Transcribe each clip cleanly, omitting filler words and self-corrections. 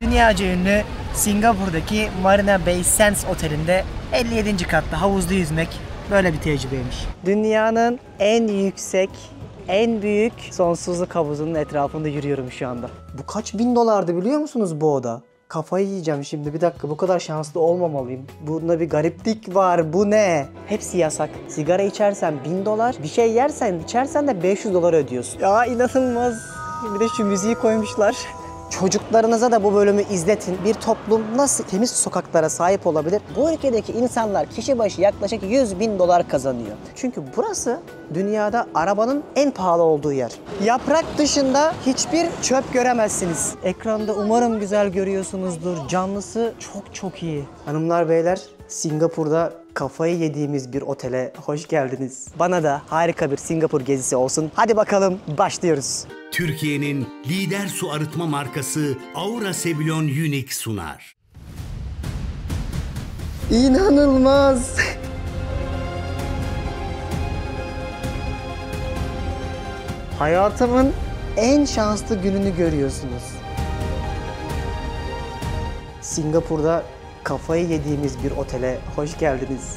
Dünyaca ünlü Singapur'daki Marina Bay Sands Oteli'nde 57. katta havuzda yüzmek böyle bir tecrübeymiş. Dünyanın en yüksek, en büyük sonsuzluk havuzunun etrafında yürüyorum şu anda. Bu kaç bin dolardı biliyor musunuz bu oda? Kafayı yiyeceğim şimdi, bir dakika, bu kadar şanslı olmamalıyım. Bunda bir gariplik var, bu ne? Hepsi yasak. Sigara içersen 1000 dolar, bir şey yersen içersen de 500 dolar ödüyorsun. Ya inanılmaz. Bir de şu müziği koymuşlar. Çocuklarınıza da bu bölümü izletin. Bir toplum nasıl temiz sokaklara sahip olabilir? Bu ülkedeki insanlar kişi başı yaklaşık 100.000 dolar kazanıyor. Çünkü burası dünyada arabanın en pahalı olduğu yer. Yaprak dışında hiçbir çöp göremezsiniz. Ekranda umarım güzel görüyorsunuzdur. Canlısı çok iyi. Hanımlar beyler, Singapur'da kafayı yediğimiz bir otele hoş geldiniz. Bana da harika bir Singapur gezisi olsun. Hadi bakalım, başlıyoruz. Türkiye'nin lider su arıtma markası Aura Sebilon Unique sunar. İnanılmaz. Hayatımın en şanslı gününü görüyorsunuz. Singapur'da kafayı yediğimiz bir otele hoş geldiniz.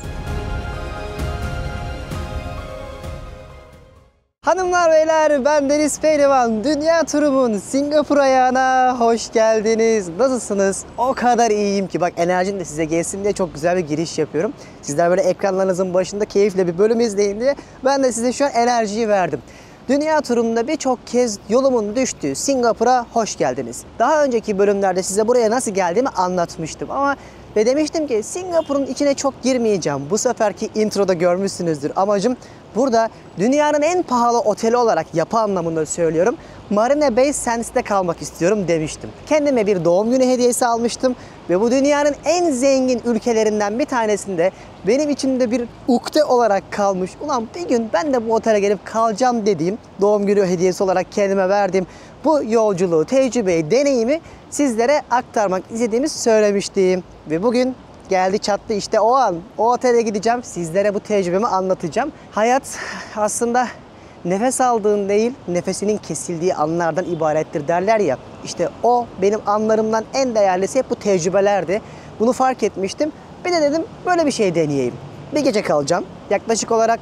Hanımlar beyler, ben Deniz Pehlivan. Dünya turumun Singapur ayağına hoş geldiniz. Nasılsınız? O kadar iyiyim ki bak, enerjim de size gelsin diye çok güzel bir giriş yapıyorum. Sizler böyle ekranlarınızın başında keyifle bir bölüm izleyin diye ben de size şu an enerjiyi verdim. Dünya turumda birçok kez yolumun düştüğü Singapur'a hoş geldiniz. Daha önceki bölümlerde size buraya nasıl geldiğimi anlatmıştım ama ve demiştim ki Singapur'un içine çok girmeyeceğim. Bu seferki introda görmüşsünüzdür. Amacım burada dünyanın en pahalı oteli olarak, yapı anlamında söylüyorum, Marina Bay Sands'te kalmak istiyorum demiştim. Kendime bir doğum günü hediyesi almıştım ve bu dünyanın en zengin ülkelerinden bir tanesinde benim içimde bir ukde olarak kalmış. Ulan bir gün ben de bu otele gelip kalacağım dediğim, doğum günü hediyesi olarak kendime verdiğim bu yolculuğu, tecrübeyi, deneyimi sizlere aktarmak istediğimi söylemiştim. Ve bugün geldi çattı işte o an. O otele gideceğim, sizlere bu tecrübemi anlatacağım. Hayat aslında nefes aldığın değil, nefesinin kesildiği anlardan ibarettir derler ya. İşte o benim anlarımdan en değerlisi hep bu tecrübelerdi. Bunu fark etmiştim. Bir de dedim böyle bir şey deneyeyim. Bir gece kalacağım. Yaklaşık olarak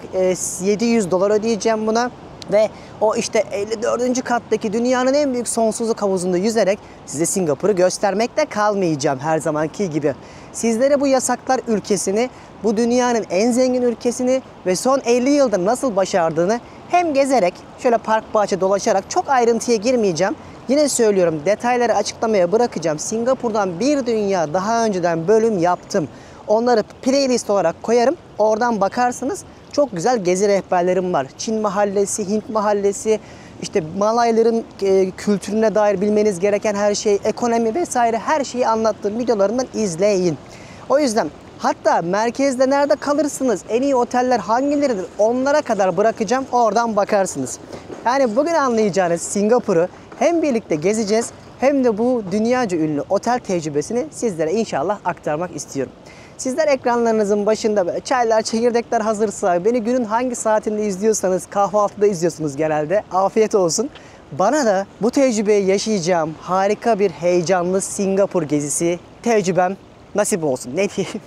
700 dolar ödeyeceğim buna. Ve o işte 54. kattaki dünyanın en büyük sonsuzluk havuzunda yüzerek size Singapur'u göstermekte kalmayacağım her zamanki gibi. Sizlere bu yasaklar ülkesini, bu dünyanın en zengin ülkesini ve son 50 yılda nasıl başardığını hem gezerek, şöyle park bahçe dolaşarak, çok ayrıntıya girmeyeceğim. Yine söylüyorum, detayları açıklamaya bırakacağım. Singapur'dan bir dünya daha önceden bölüm yaptım. Onları playlist olarak koyarım. Oradan bakarsınız. Çok güzel gezi rehberlerim var. Çin mahallesi, Hint mahallesi, işte Malayların kültürüne dair bilmeniz gereken her şey, ekonomi vesaire her şeyi anlattığım videolarımdan izleyin. O yüzden hatta merkezde nerede kalırsınız, en iyi oteller hangileridir, onlara kadar bırakacağım. Oradan bakarsınız. Yani bugün anlayacağınız Singapur'u hem birlikte gezeceğiz hem de bu dünyaca ünlü otel tecrübesini sizlere inşallah aktarmak istiyorum. Sizler ekranlarınızın başında böyle çaylar, çekirdekler hazırsa, beni günün hangi saatinde izliyorsanız, kahvaltıda izliyorsunuz genelde, afiyet olsun. Bana da bu tecrübeyi yaşayacağım harika bir heyecanlı Singapur gezisi tecrübem nasip olsun. Ne diyeyim?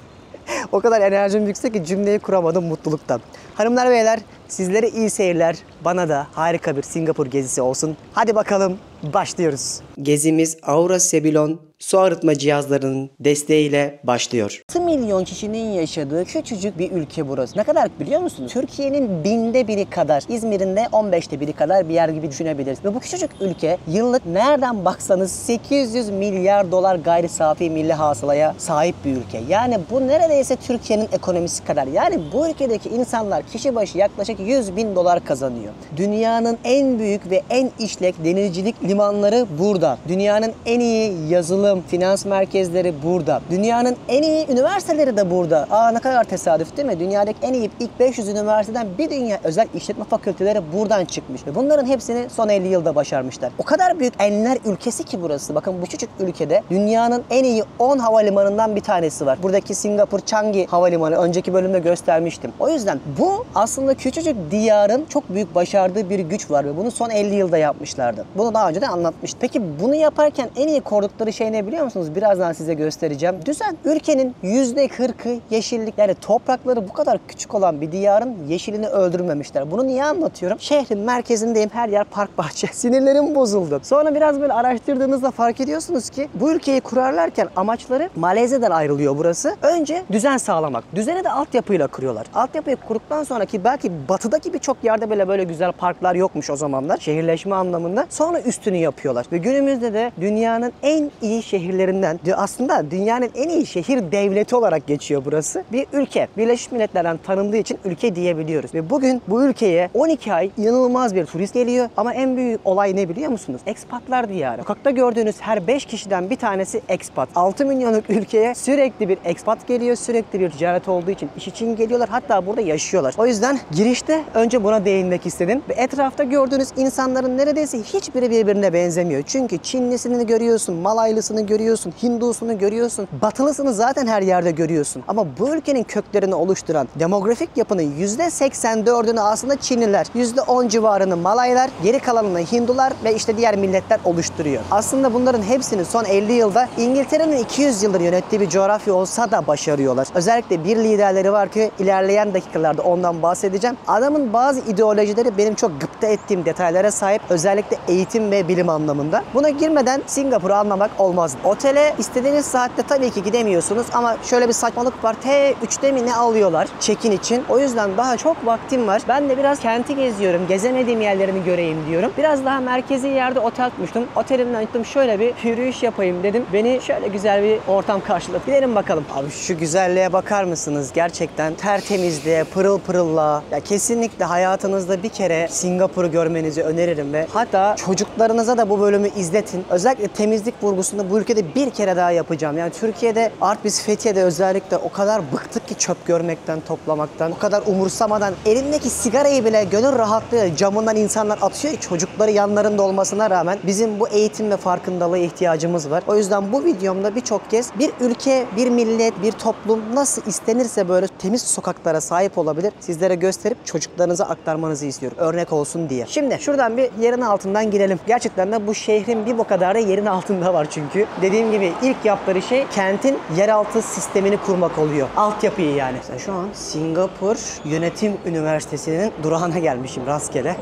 O kadar enerjim yüksek ki cümleyi kuramadım mutluluktan. Hanımlar beyler, sizlere iyi seyirler. Bana da harika bir Singapur gezisi olsun. Hadi bakalım, başlıyoruz. Gezimiz Aura Sebilon su arıtma cihazlarının desteğiyle başlıyor. 6 milyon kişinin yaşadığı küçücük bir ülke burası. Ne kadar biliyor musunuz? Türkiye'nin 1/1000'i kadar, İzmir'in de 15'te biri kadar bir yer gibi düşünebiliriz. Ve bu küçücük ülke yıllık nereden baksanız 800 milyar dolar gayri safi milli hasılaya sahip bir ülke. Yani bu neredeyse Türkiye'nin ekonomisi kadar. Yani bu ülkedeki insanlar kişi başı yaklaşık 100.000 dolar kazanıyor. Dünyanın en büyük ve en işlek denizcilik limanları burada. Dünyanın en iyi yazılım, finans merkezleri burada. Dünyanın en iyi üniversiteleri de burada. Ne kadar tesadüf değil mi? Dünyadaki en iyi ilk 500 üniversiteden bir dünya özel işletme fakülteleri buradan çıkmış. Ve bunların hepsini son 50 yılda başarmışlar. O kadar büyük enler ülkesi ki burası. Bakın bu küçük ülkede dünyanın en iyi 10 havalimanından bir tanesi var. Buradaki Singapur Changi Havalimanı önceki bölümde göstermiştim. O yüzden bu aslında küçücük diyarın çok büyük başardığı bir güç var ve bunu son 50 yılda yapmışlardı. Bunu daha önce de anlatmıştım. Peki bunu yaparken en iyi korudukları şey ne ne biliyor musunuz? Birazdan size göstereceğim. Düzen. Ülkenin %40'ı yeşillik. Yani toprakları bu kadar küçük olan bir diyarın yeşilini öldürmemişler. Bunu niye anlatıyorum? Şehrin merkezindeyim. Her yer park bahçe. Sinirlerim bozuldu. Sonra biraz böyle araştırdığınızda fark ediyorsunuz ki bu ülkeyi kurarlarken amaçları Malezya'dan ayrılıyor burası. Önce düzen sağlamak. Düzeni de altyapıyla kuruyorlar. Altyapıyı kurduktan sonraki belki batıdaki birçok yerde böyle güzel parklar yokmuş o zamanlar. Şehirleşme anlamında. Sonra üstünü yapıyorlar. Ve günümüzde de dünyanın en iyi şehirlerinden, aslında dünyanın en iyi şehir devleti olarak geçiyor burası. Bir ülke. Birleşmiş Milletler'den tanındığı için ülke diyebiliyoruz. Ve bugün bu ülkeye 12 ay inanılmaz bir turist geliyor. Ama en büyük olay ne biliyor musunuz? Ekspatlar diyarı. Sokakta gördüğünüz her 5 kişiden bir tanesi ekspat. 6 milyonluk ülkeye sürekli bir ekspat geliyor. Sürekli bir ticaret olduğu için iş için geliyorlar. Hatta burada yaşıyorlar. O yüzden girişte önce buna değinmek istedim. Ve etrafta gördüğünüz insanların neredeyse hiçbiri birbirine benzemiyor. Çünkü Çinlisini görüyorsun, Malaylısını görüyorsun, Hindusunu görüyorsun. Batılısını zaten her yerde görüyorsun. Ama bu ülkenin köklerini oluşturan demografik yapının %84'ünü aslında Çinliler, %10 civarını Malaylar, geri kalanını Hindular ve işte diğer milletler oluşturuyor. Aslında bunların hepsini son 50 yılda İngiltere'nin 200 yıldır yönettiği bir coğrafya olsa da başarıyorlar. Özellikle bir liderleri var ki ilerleyen dakikalarda ondan bahsedeceğim. Adamın bazı ideolojileri benim çok gıpta ettiğim detaylara sahip. Özellikle eğitim ve bilim anlamında. Buna girmeden Singapur'u anlamak olmaz. Otele istediğiniz saatte tabii ki gidemiyorsunuz ama şöyle bir saçmalık var. T3'te mi ne alıyorlar check-in için. O yüzden daha çok vaktim var. Ben de biraz kenti geziyorum. Gezemediğim yerlerini göreyim diyorum. Biraz daha merkezi yerde otel tutmuştum. Otelimden gittim şöyle bir yürüyüş yapayım dedim. Beni şöyle güzel bir ortam karşıladı. Gidelim bakalım. Abi şu güzelliğe bakar mısınız? Gerçekten tertemizliğe, pırıl pırılla. Ya kesinlikle hayatınızda bir kere Singapur'u görmenizi öneririm ve hatta çocuklarınıza da bu bölümü izletin. Özellikle temizlik vurgusunda bu ülkede bir kere daha yapacağım. Yani Türkiye'de biz Fethiye'de özellikle o kadar bıktık ki çöp görmekten, toplamaktan. O kadar umursamadan elindeki sigarayı bile gönül rahatlığıyla camından insanlar atıyor. Çocukları yanlarında olmasına rağmen bizim bu eğitim ve farkındalığa ihtiyacımız var. O yüzden bu videomda birçok kez bir ülke, bir millet, bir toplum nasıl istenirse böyle temiz sokaklara sahip olabilir sizlere gösterip çocuklarınıza aktarmanızı istiyorum. Örnek olsun diye. Şimdi şuradan bir yerin altından girelim. Gerçekten de bu şehrin bir bu kadar da yerin altında var çünkü. Dediğim gibi ilk yaptığı şey kentin yeraltı sistemini kurmak oluyor. Altyapıyı yani. Mesela şu an Singapur Yönetim Üniversitesi'nin durağına gelmişim rastgele.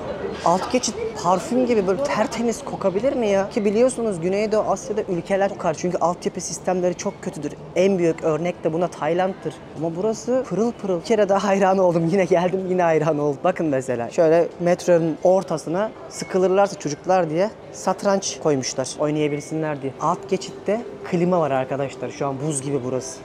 Alt geçit parfüm gibi böyle tertemiz kokabilir mi ya? Ki biliyorsunuz Güneydoğu Asya'da ülkeler kokar. Çünkü altyapı sistemleri çok kötüdür. En büyük örnek de buna Tayland'tır. Ama burası pırıl pırıl. Bir kere daha hayran oldum. Yine geldim yine hayran oldum. Bakın mesela şöyle metronun ortasına sıkılırlarsa çocuklar diye satranç koymuşlar. Oynayabilsinler diye. Alt geçitte klima var arkadaşlar. Şu an buz gibi burası.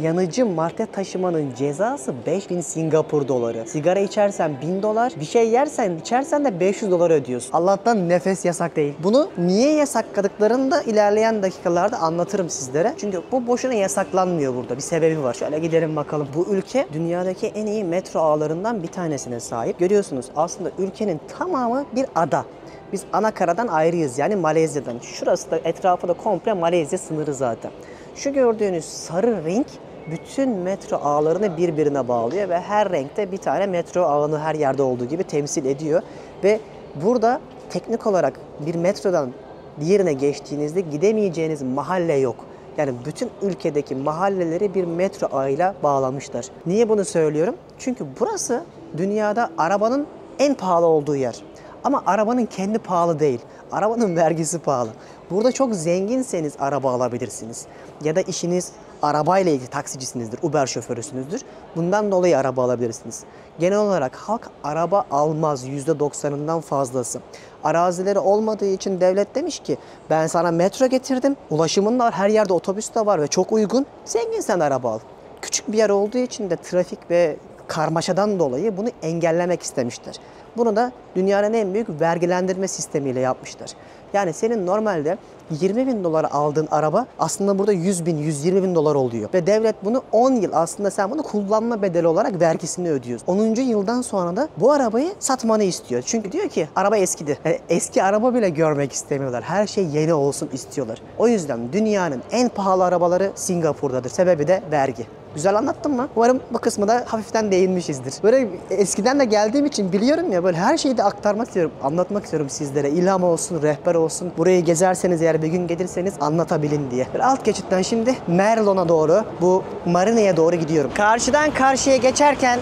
Yanıcı madde taşımanın cezası 5000 Singapur doları. Sigara içersen 1000 dolar, bir şey yersen içersen de 500 dolar ödüyorsun. Allah'tan nefes yasak değil. Bunu niye yasakladıklarını da ilerleyen dakikalarda anlatırım sizlere. Çünkü bu boşuna yasaklanmıyor burada. Bir sebebi var. Şöyle gidelim bakalım. Bu ülke dünyadaki en iyi metro ağlarından bir tanesine sahip. Görüyorsunuz aslında ülkenin tamamı bir ada. Biz ana karadan ayrıyız yani Malezya'dan. Şurası da etrafı da komple Malezya sınırı zaten. Şu gördüğünüz sarı renk bütün metro ağlarını birbirine bağlıyor ve her renkte bir tane metro ağını her yerde olduğu gibi temsil ediyor. Ve burada teknik olarak bir metrodan diğerine geçtiğinizde gidemeyeceğiniz mahalle yok. Yani bütün ülkedeki mahalleleri bir metro ağıyla bağlamışlar. Niye bunu söylüyorum? Çünkü burası dünyada arabanın en pahalı olduğu yer. Ama arabanın kendi pahalı değil. Arabanın vergisi pahalı. Burada çok zenginseniz araba alabilirsiniz. Ya da işiniz arabayla ilgili taksicisinizdir, Uber şoförüsünüzdür. Bundan dolayı araba alabilirsiniz. Genel olarak halk araba almaz %90'ından fazlası. Arazileri olmadığı için devlet demiş ki ben sana metro getirdim. Ulaşımın da var, her yerde otobüs de var ve çok uygun. Zenginsen araba al. Küçük bir yer olduğu için de trafik ve karmaşadan dolayı bunu engellemek istemişler. Bunu da dünyanın en büyük vergilendirme sistemiyle yapmışlar. Yani senin normalde 20.000 dolara aldığın araba aslında burada 100.000, 120.000 dolar oluyor. Ve devlet bunu 10 yıl aslında sen bunu kullanma bedeli olarak vergisini ödüyorsun. 10. yıldan sonra da bu arabayı satmanı istiyor. Çünkü diyor ki araba eskidi. Eski araba bile görmek istemiyorlar. Her şey yeni olsun istiyorlar. O yüzden dünyanın en pahalı arabaları Singapur'dadır. Sebebi de vergi. Güzel anlattım mı? Umarım bu kısmı da hafiften değinmişizdir. Böyle eskiden de geldiğim için biliyorum ya, böyle her şeyi de aktarmak istiyorum, anlatmak istiyorum sizlere. İlham olsun, rehber olsun. Burayı gezerseniz eğer, bir gün gelirseniz anlatabilin diye. Böyle alt geçitten şimdi Merlon'a doğru, bu marineye doğru gidiyorum. Karşıdan karşıya geçerken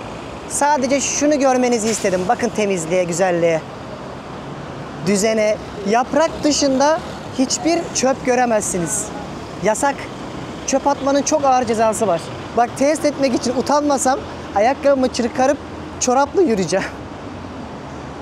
sadece şunu görmenizi istedim. Bakın temizliğe, güzelliğe, düzene. Yaprak dışında hiçbir çöp göremezsiniz. Yasak. Çöp atmanın çok ağır cezası var. Bak, test etmek için utanmasam ayakkabımı çıkarıp çorapla yürüyeceğim.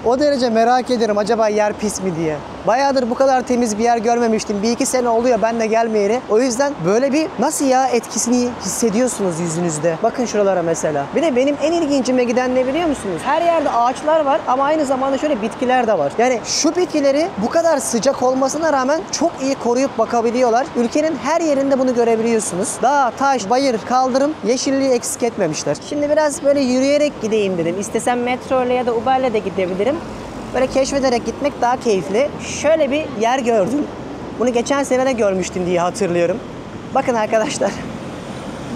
O derece merak ederim acaba yer pis mi diye. Bayağıdır bu kadar temiz bir yer görmemiştim. 1-2 sene oluyor ben de gelmeyeli. O yüzden böyle bir nasıl ya etkisini hissediyorsunuz yüzünüzde. Bakın şuralara mesela. Bir de benim en ilgincime giden ne biliyor musunuz? Her yerde ağaçlar var ama aynı zamanda şöyle bitkiler de var. Yani şu bitkileri bu kadar sıcak olmasına rağmen çok iyi koruyup bakabiliyorlar. Ülkenin her yerinde bunu görebiliyorsunuz. Dağ, taş, bayır, kaldırım, yeşilliği eksik etmemişler. Şimdi biraz böyle yürüyerek gideyim dedim. İstesem metro ile ya da Uber'le de gidebilirim. Böyle keşfederek gitmek daha keyifli. Şöyle bir yer gördüm. Bunu geçen sene de görmüştüm diye hatırlıyorum. Bakın arkadaşlar.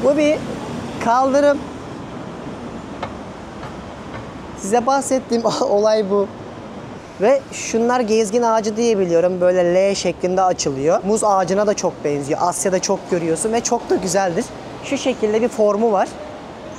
Bu bir kaldırım. Size bahsettiğim olay bu. Ve şunlar gezgin ağacı diye biliyorum. Böyle L şeklinde açılıyor. Muz ağacına da çok benziyor. Asya'da çok görüyorsun ve çok da güzeldir. Şu şekilde bir formu var.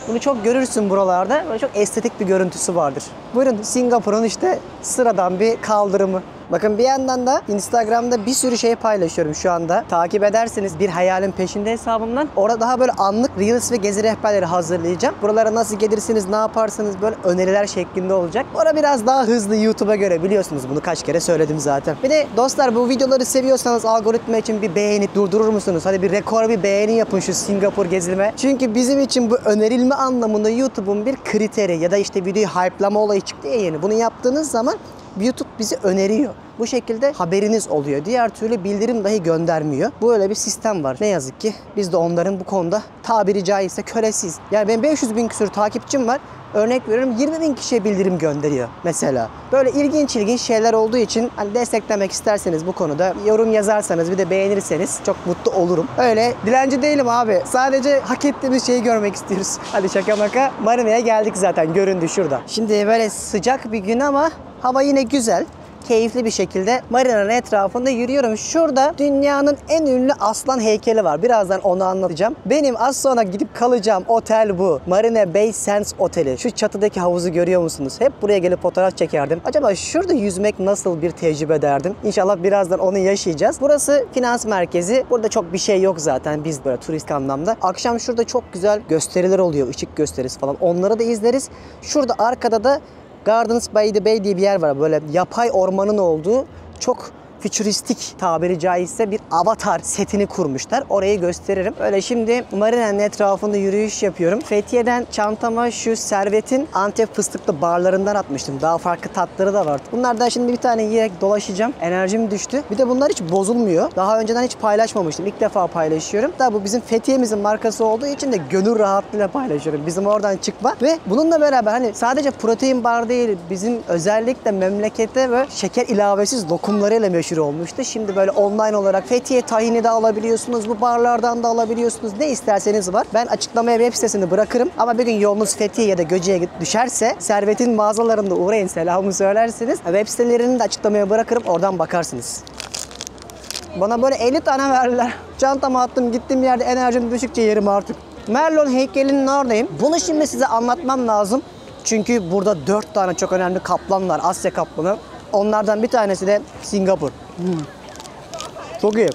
Bunu çok görürsün buralarda. Böyle çok estetik bir görüntüsü vardır. Buyurun, Singapur'un işte sıradan bir kaldırımı. Bakın bir yandan da Instagram'da bir sürü şey paylaşıyorum şu anda. Takip ederseniz bir hayalin peşinde hesabımdan. Orada daha böyle anlık Reels ve gezi rehberleri hazırlayacağım. Buralara nasıl gelirsiniz, ne yaparsınız, böyle öneriler şeklinde olacak. Orada biraz daha hızlı YouTube'a göre, biliyorsunuz bunu kaç kere söyledim zaten. Bir de dostlar, bu videoları seviyorsanız algoritma için bir beğeni durdurur musunuz? Hadi bir rekor bir beğeni yapın şu Singapur gezilime. Çünkü bizim için bu önerilme anlamında YouTube'un bir kriteri ya da işte videoyu hype'lama olayı çıktı ya yeni. Bunu yaptığınız zaman YouTube bizi öneriyor. Bu şekilde haberiniz oluyor. Diğer türlü bildirim dahi göndermiyor. Böyle bir sistem var. Ne yazık ki biz de onların bu konuda tabiri caizse kölesiyiz. Yani benim 500 bin küsur takipçim var. Örnek veriyorum, 20 bin kişiye bildirim gönderiyor mesela. Böyle ilginç şeyler olduğu için hani desteklemek isterseniz bu konuda yorum yazarsanız, bir de beğenirseniz çok mutlu olurum. Öyle dilenci değilim abi. Sadece hak ettiğimiz şeyi görmek istiyoruz. Hadi şaka maka, marineye geldik zaten, göründü şurada. Şimdi böyle sıcak bir gün ama hava yine güzel. Keyifli bir şekilde marinanın etrafında yürüyorum. Şurada dünyanın en ünlü aslan heykeli var. Birazdan onu anlatacağım. Benim az sonra gidip kalacağım otel bu. Marina Bay Sands Oteli. Şu çatıdaki havuzu görüyor musunuz? Hep buraya gelip fotoğraf çekerdim. Acaba şurada yüzmek nasıl bir tecrübe derdim. İnşallah birazdan onu yaşayacağız. Burası finans merkezi. Burada çok bir şey yok zaten. Biz böyle turist anlamda. Akşam şurada çok güzel gösteriler oluyor. Işık gösterisi falan. Onları da izleriz. Şurada arkada da Gardens by the Bay diye bir yer var. Böyle yapay ormanın olduğu çok fütüristik, tabiri caizse bir avatar setini kurmuşlar. Orayı gösteririm. Öyle şimdi marinanın etrafında yürüyüş yapıyorum. Fethiye'den çantama şu Servet'in Antep fıstıklı barlarından atmıştım. Daha farklı tatları da var. Bunlardan şimdi bir tane yiyerek dolaşacağım. Enerjim düştü. Bir de bunlar hiç bozulmuyor. Daha önceden hiç paylaşmamıştım. İlk defa paylaşıyorum. Daha bu bizim Fethiye'mizin markası olduğu için de gönül rahatlığıyla paylaşıyorum. Bizim oradan çıkma. Ve bununla beraber hani sadece protein bar değil, bizim özellikle memlekette ve şeker ilavesiz lokumlarıyla meşhur olmuştu. Şimdi böyle online olarak Fethiye tahini de alabiliyorsunuz. Bu barlardan da alabiliyorsunuz. Ne isterseniz var. Ben açıklamaya web sitesini bırakırım. Ama bir gün yolunuz Fethiye ya da Göce'ye düşerse Servet'in mağazalarında uğrayın, selamımı söylersiniz. Web sitelerini de açıklamaya bırakırım. Oradan bakarsınız. Bana böyle 50 tane verdiler. Çantama attım. Gittiğim yerde enerjim düşükçe yerim artık. Merlon heykelinin oradayım. Bunu şimdi size anlatmam lazım. Çünkü burada 4 tane çok önemli kaplan var. Asya kaplanı. Onlardan bir tanesi de Singapur. Çok iyi.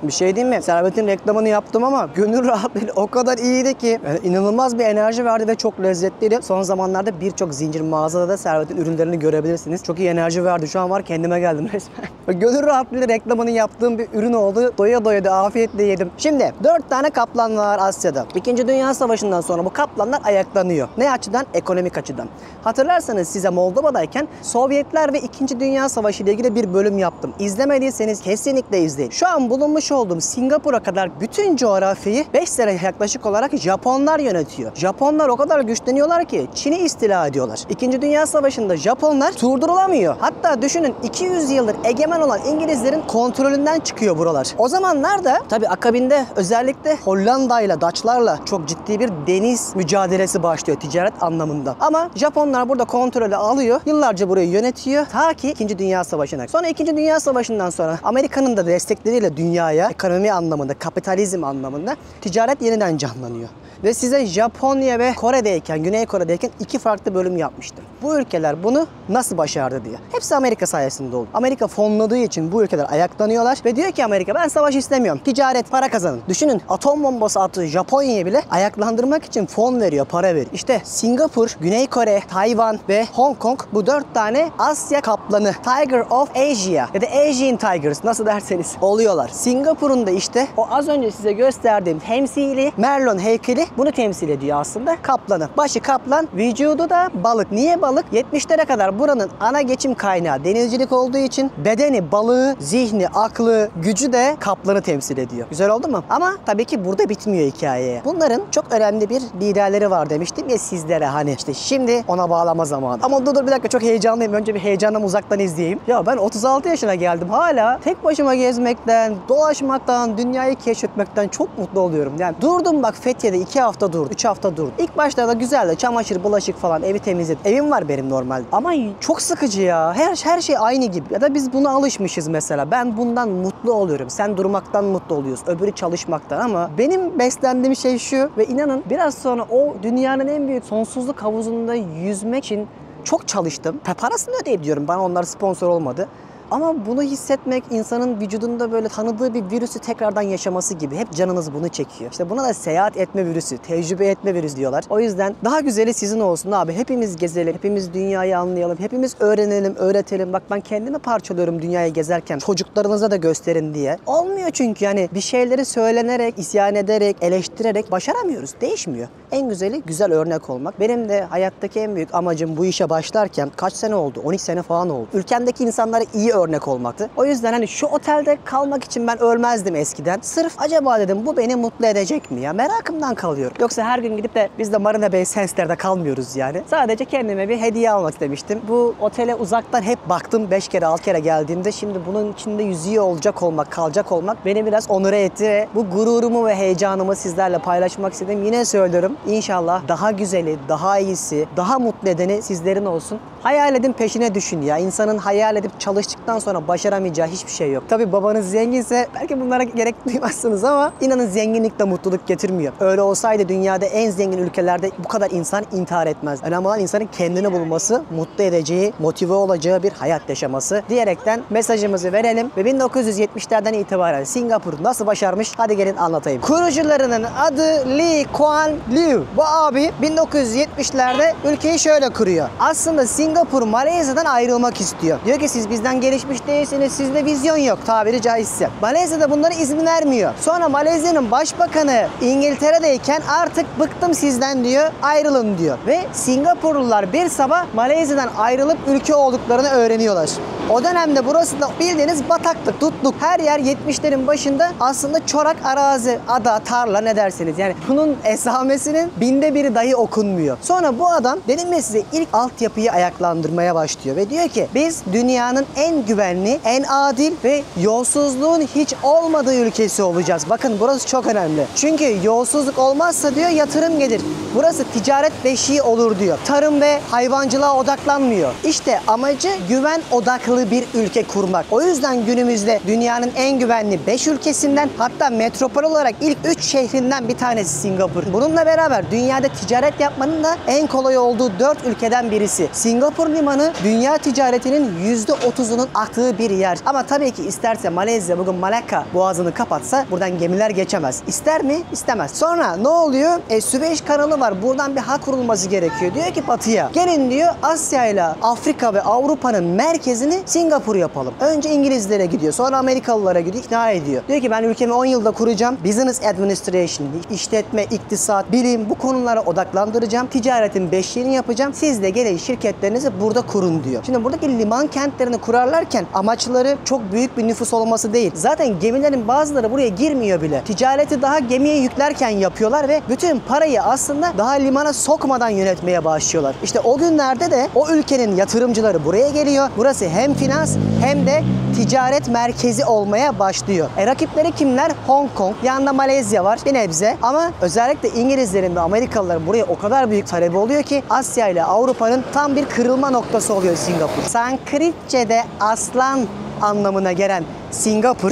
Bir şey diyeyim mi? Servet'in reklamını yaptım ama gönül rahatlığıyla o kadar iyiydi ki yani inanılmaz bir enerji verdi ve çok lezzetliydi. Son zamanlarda birçok zincir mağazada da Servet'in ürünlerini görebilirsiniz. Çok iyi enerji verdi. Şu an var, kendime geldim resmen. Gönül rahatlığıyla reklamını yaptığım bir ürün oldu. Doya doya da afiyetle yedim. Şimdi 4 tane kaplan var Asya'da. 2. Dünya Savaşı'ndan sonra bu kaplanlar ayaklanıyor. Ne açıdan? Ekonomik açıdan. Hatırlarsanız size Moldova'dayken Sovyetler ve 2. Dünya Savaşı ile ilgili bir bölüm yaptım. İzlemediyseniz kesinlikle izleyin. Şu an bulunmuş görmüş olduğum Singapur'a kadar bütün coğrafyayı 5 sene yaklaşık olarak Japonlar yönetiyor. Japonlar o kadar güçleniyorlar ki Çin'i istila ediyorlar. İkinci Dünya Savaşı'nda Japonlar durdurulamıyor. Hatta düşünün 200 yıldır egemen olan İngilizlerin kontrolünden çıkıyor buralar. O zamanlar da tabii akabinde özellikle Hollanda'yla, Dutch'larla çok ciddi bir deniz mücadelesi başlıyor ticaret anlamında. Ama Japonlar burada kontrolü alıyor. Yıllarca burayı yönetiyor. Ta ki 2. Dünya Savaşı'na. Sonra 2. Dünya Savaşı'ndan sonra Amerika'nın da destekleriyle dünyaya ekonomi anlamında, kapitalizm anlamında ticaret yeniden canlanıyor. Ve size Japonya ve Kore'deyken, Güney Kore'deyken 2 farklı bölüm yapmıştım. Bu ülkeler bunu nasıl başardı diye. Hepsi Amerika sayesinde oldu. Amerika fonladığı için bu ülkeler ayaklanıyorlar ve diyor ki Amerika ben savaş istemiyorum. Ticaret, para kazanın. Düşünün atom bombası attığı Japonya'yı bile ayaklandırmak için fon veriyor, para veriyor. İşte Singapur, Güney Kore, Tayvan ve Hong Kong bu 4 tane Asya kaplanı. Tiger of Asia ya da Asian Tigers nasıl derseniz oluyorlar. Singapur'un da işte o az önce size gösterdiğim temsili Merlin heykeli bunu temsil ediyor aslında. Kaplanı. Başı kaplan, vücudu da balık. Niye balık? 70'lere kadar buranın ana geçim kaynağı denizcilik olduğu için bedeni balığı, zihni, aklı, gücü de kaplanı temsil ediyor. Güzel oldu mu? Ama tabii ki burada bitmiyor hikayeye. Bunların çok önemli bir liderleri var demiştim ya sizlere hani işte şimdi ona bağlama zamanı. Ama dur bir dakika çok heyecanlıyım. Önce bir heyecanla uzaktan izleyeyim. Ya ben 36 yaşına geldim. Hala tek başıma gezmekten, dolaşmaktan, dünyayı keşfetmekten çok mutlu oluyorum. Yani durdum bak Fethiye'de 2 hafta durdum, 3 hafta durdum. İlk başlarda güzeldi. Çamaşır, bulaşık falan evi temizledim. Evim var benim normalde. Ama çok sıkıcı ya. Her şey aynı gibi. Ya da biz buna alışmışız mesela. Ben bundan mutlu oluyorum. Sen durmaktan mutlu oluyorsun. Öbürü çalışmaktan ama benim beslendiğim şey şu ve inanın biraz sonra o dünyanın en büyük sonsuzluk havuzunda yüzmek için çok çalıştım. Parasını ödeyip diyorum. Bana onlar sponsor olmadı. Ama bunu hissetmek insanın vücudunda böyle tanıdığı bir virüsü tekrardan yaşaması gibi. Hep canınız bunu çekiyor. İşte buna da seyahat etme virüsü, tecrübe etme virüsü diyorlar. O yüzden daha güzeli sizin olsun abi. Hepimiz gezelim, hepimiz dünyayı anlayalım, hepimiz öğrenelim, öğretelim. Bak ben kendimi parçalıyorum dünyayı gezerken. Çocuklarınıza da gösterin diye. Olmuyor çünkü yani bir şeyleri söylenerek, isyan ederek, eleştirerek başaramıyoruz. Değişmiyor. En güzeli güzel örnek olmak. Benim de hayattaki en büyük amacım bu işe başlarken kaç sene oldu? 12 sene falan oldu. Ülkemdeki insanlara iyi örnek olmaktı. O yüzden hani şu otelde kalmak için ben ölmezdim eskiden. Sırf acaba dedim bu beni mutlu edecek mi ya? Merakımdan kalıyorum. Yoksa her gün gidip de biz de Marina Bay Sands'lerde kalmıyoruz yani. Sadece kendime bir hediye almak istemiştim. Bu otele uzaktan hep baktım 5 kere 6 kere geldiğimde şimdi bunun içinde yüzüyor olacak olmak, kalacak olmak beni biraz onure etti. Bu gururumu ve heyecanımı sizlerle paylaşmak istedim. Yine söylüyorum. İnşallah daha güzeli, daha iyisi, daha mutlu edeni sizlerin olsun. Hayal edin peşine düşün ya. İnsanın hayal edip çalıştıktan sonra başaramayacağı hiçbir şey yok. Tabii babanız zenginse belki bunlara gerek duymazsınız ama inanın zenginlik de mutluluk getirmiyor. Öyle olsaydı dünyada en zengin ülkelerde bu kadar insan intihar etmez. Önemli olan insanın kendini bulması, mutlu edeceği, motive olacağı bir hayat yaşaması diyerekten mesajımızı verelim ve 1970'lerden itibaren Singapur nasıl başarmış? Hadi gelin anlatayım. Kurucularının adı Lee Kuan Yew. Bu abi 1970'lerde ülkeyi şöyle kuruyor. Aslında Singapur Malezya'dan ayrılmak istiyor. Diyor ki siz bizden gelişmiş değilsiniz, sizde vizyon yok tabiri caizse. Malezya'da bunlara izin vermiyor. Sonra Malezya'nın başbakanı İngiltere'deyken artık bıktım sizden diyor, ayrılın diyor. Ve Singapurlular bir sabah Malezya'dan ayrılıp ülke olduklarını öğreniyorlar. O dönemde burası da bildiğiniz bataklık, tutluk. Her yer 70'lerin başında aslında çorak arazi, ada, tarla ne derseniz. Yani bunun esamesinin binde biri dahi okunmuyor. Sonra bu adam dedim ya size ilk altyapıyı ayaklandırmaya başlıyor ve diyor ki biz dünyanın en güvenli, en adil ve yolsuzluğun hiç olmadığı ülkesi olacağız. Bakın burası çok önemli. Çünkü yolsuzluk olmazsa diyor yatırım gelir. Burası ticaret beşiği olur diyor. Tarım ve hayvancılığa odaklanmıyor. İşte amacı güven odaklı bir ülke kurmak. O yüzden günümüzde dünyanın en güvenli 5 ülkesinden hatta metropol olarak ilk 3 şehrinden bir tanesi Singapur. Bununla beraber dünyada ticaret yapmanın da en kolay olduğu 4 ülkeden birisi. Singapur limanı dünya ticaretinin %30'unun aktığı bir yer. Ama tabii ki isterse Malezya bugün Malakka boğazını kapatsa buradan gemiler geçemez. İster mi? İstemez. Sonra ne oluyor? Süveyş kanalı var. Buradan bir hat kurulması gerekiyor. Diyor ki batıya. Gelin diyor Asya ile Afrika ve Avrupa'nın merkezini Singapur yapalım. Önce İngilizlere gidiyor, sonra Amerikalılara gidiyor, ikna ediyor. Diyor ki ben ülkemi 10 yılda kuracağım. Business Administration, işletme, iktisat, bilim bu konulara odaklandıracağım. Ticaretin beşiğini yapacağım. Siz de gelin şirketlerinizi burada kurun diyor. Şimdi buradaki liman kentlerini kurarlarken amaçları çok büyük bir nüfus olması değil. Zaten gemilerin bazıları buraya girmiyor bile. Ticareti daha gemiye yüklerken yapıyorlar ve bütün parayı aslında daha limana sokmadan yönetmeye başlıyorlar. İşte o günlerde de o ülkenin yatırımcıları buraya geliyor. Burası hem finans hem de ticaret merkezi olmaya başlıyor. Rakipleri kimler? Hong Kong, yanında Malezya var bir nebze ama özellikle İngilizlerin ve Amerikalıların buraya o kadar büyük talebi oluyor ki Asya ile Avrupa'nın tam bir kırılma noktası oluyor Singapur. Sanskritçe'de aslan anlamına gelen Singapur